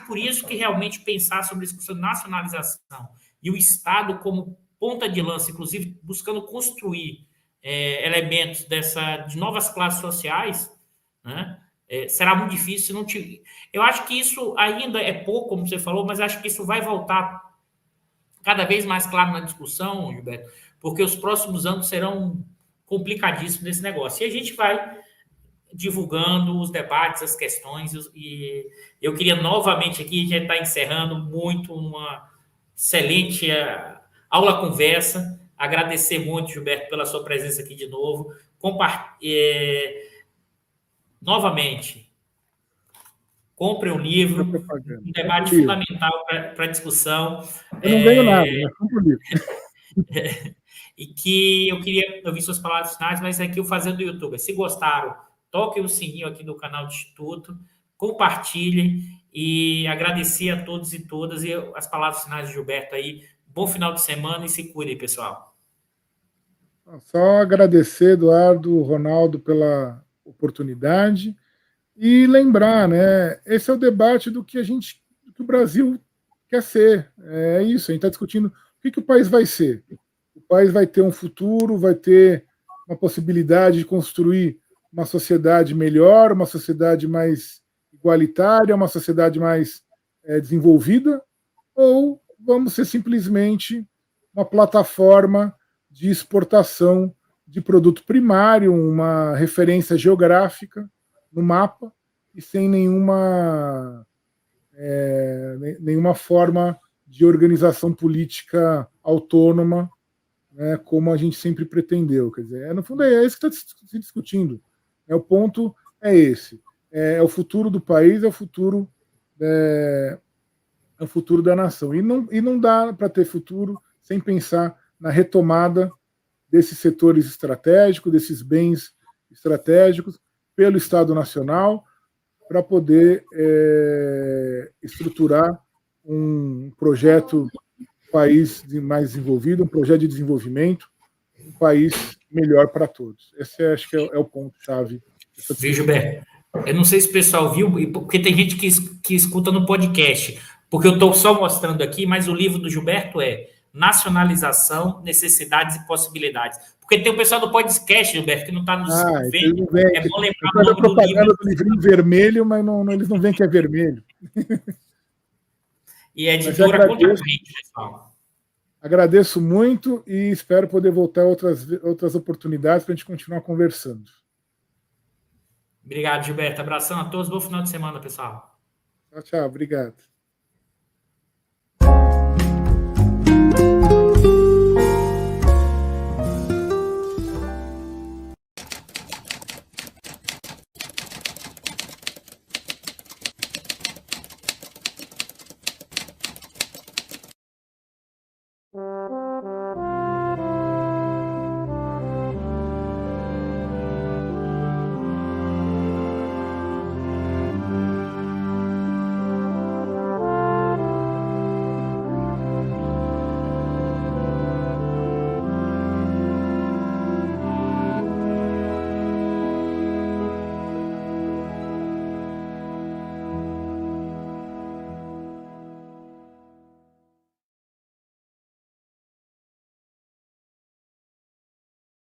Speaker 1: por isso que realmente pensar sobre a discussão de nacionalização e o Estado como ponta de lança, inclusive buscando construir elementos de novas classes sociais, né? Será muito difícil se não tiver. Eu acho que isso ainda é pouco, como você falou, mas acho que isso vai voltar cada vez mais claro na discussão, Gilberto, porque os próximos anos serão complicadíssimos nesse negócio. E a gente vai divulgando os debates, as questões, e eu queria novamente aqui, a gente está encerrando muito uma excelente aula-conversa, agradecer muito, Gilberto, pela sua presença aqui de novo, novamente, compre um livro, um debate fundamental para a discussão.
Speaker 2: Eu não ganho nada, mas compre o livro.
Speaker 1: E que eu queria ouvir suas palavras finais, mas aqui eu fazendo do YouTube. Se gostaram, toquem o sininho aqui do canal do Instituto, compartilhem e agradecer a todos e todas e as palavras finais do Gilberto aí. Bom final de semana e se cuidem, pessoal.
Speaker 2: Só agradecer, Eduardo, Ronaldo, pela oportunidade e lembrar, né? Esse é o debate do que do que o Brasil quer ser. É isso, a gente está discutindo o que o país vai ser. O país vai ter um futuro, vai ter uma possibilidade de construir uma sociedade melhor, uma sociedade mais igualitária, uma sociedade mais desenvolvida, ou vamos ser simplesmente uma plataforma de exportação de produto primário, uma referência geográfica no mapa e sem nenhuma forma de organização política autônoma, né, como a gente sempre pretendeu. Quer dizer, no fundo é isso que está se discutindo. O ponto é esse. É o futuro do país, é o futuro da nação. E não dá para ter futuro sem pensar na retomada desses setores estratégicos, desses bens estratégicos, pelo Estado Nacional, para poder estruturar um projeto país mais desenvolvido, um projeto de desenvolvimento, um país melhor para todos. Esse acho que é o ponto-chave.
Speaker 1: Viu, Gilberto? Eu não sei se o pessoal viu, porque tem gente que escuta no podcast, porque eu estou só mostrando aqui, mas o livro do Gilberto é Nacionalização, Necessidades e Possibilidades. Porque tem o pessoal do podcast, Gilberto, que não está nos vendo. É bom lembrar o nome do livro.
Speaker 2: Do livrinho vermelho, mas eles não veem que é vermelho.
Speaker 1: E a editora Contra Frente, pessoal.
Speaker 2: Agradeço muito e espero poder voltar outras oportunidades para a gente continuar conversando.
Speaker 1: Obrigado, Gilberto. Abração a todos. Bom final de semana, pessoal.
Speaker 2: Tchau, tchau. Obrigado.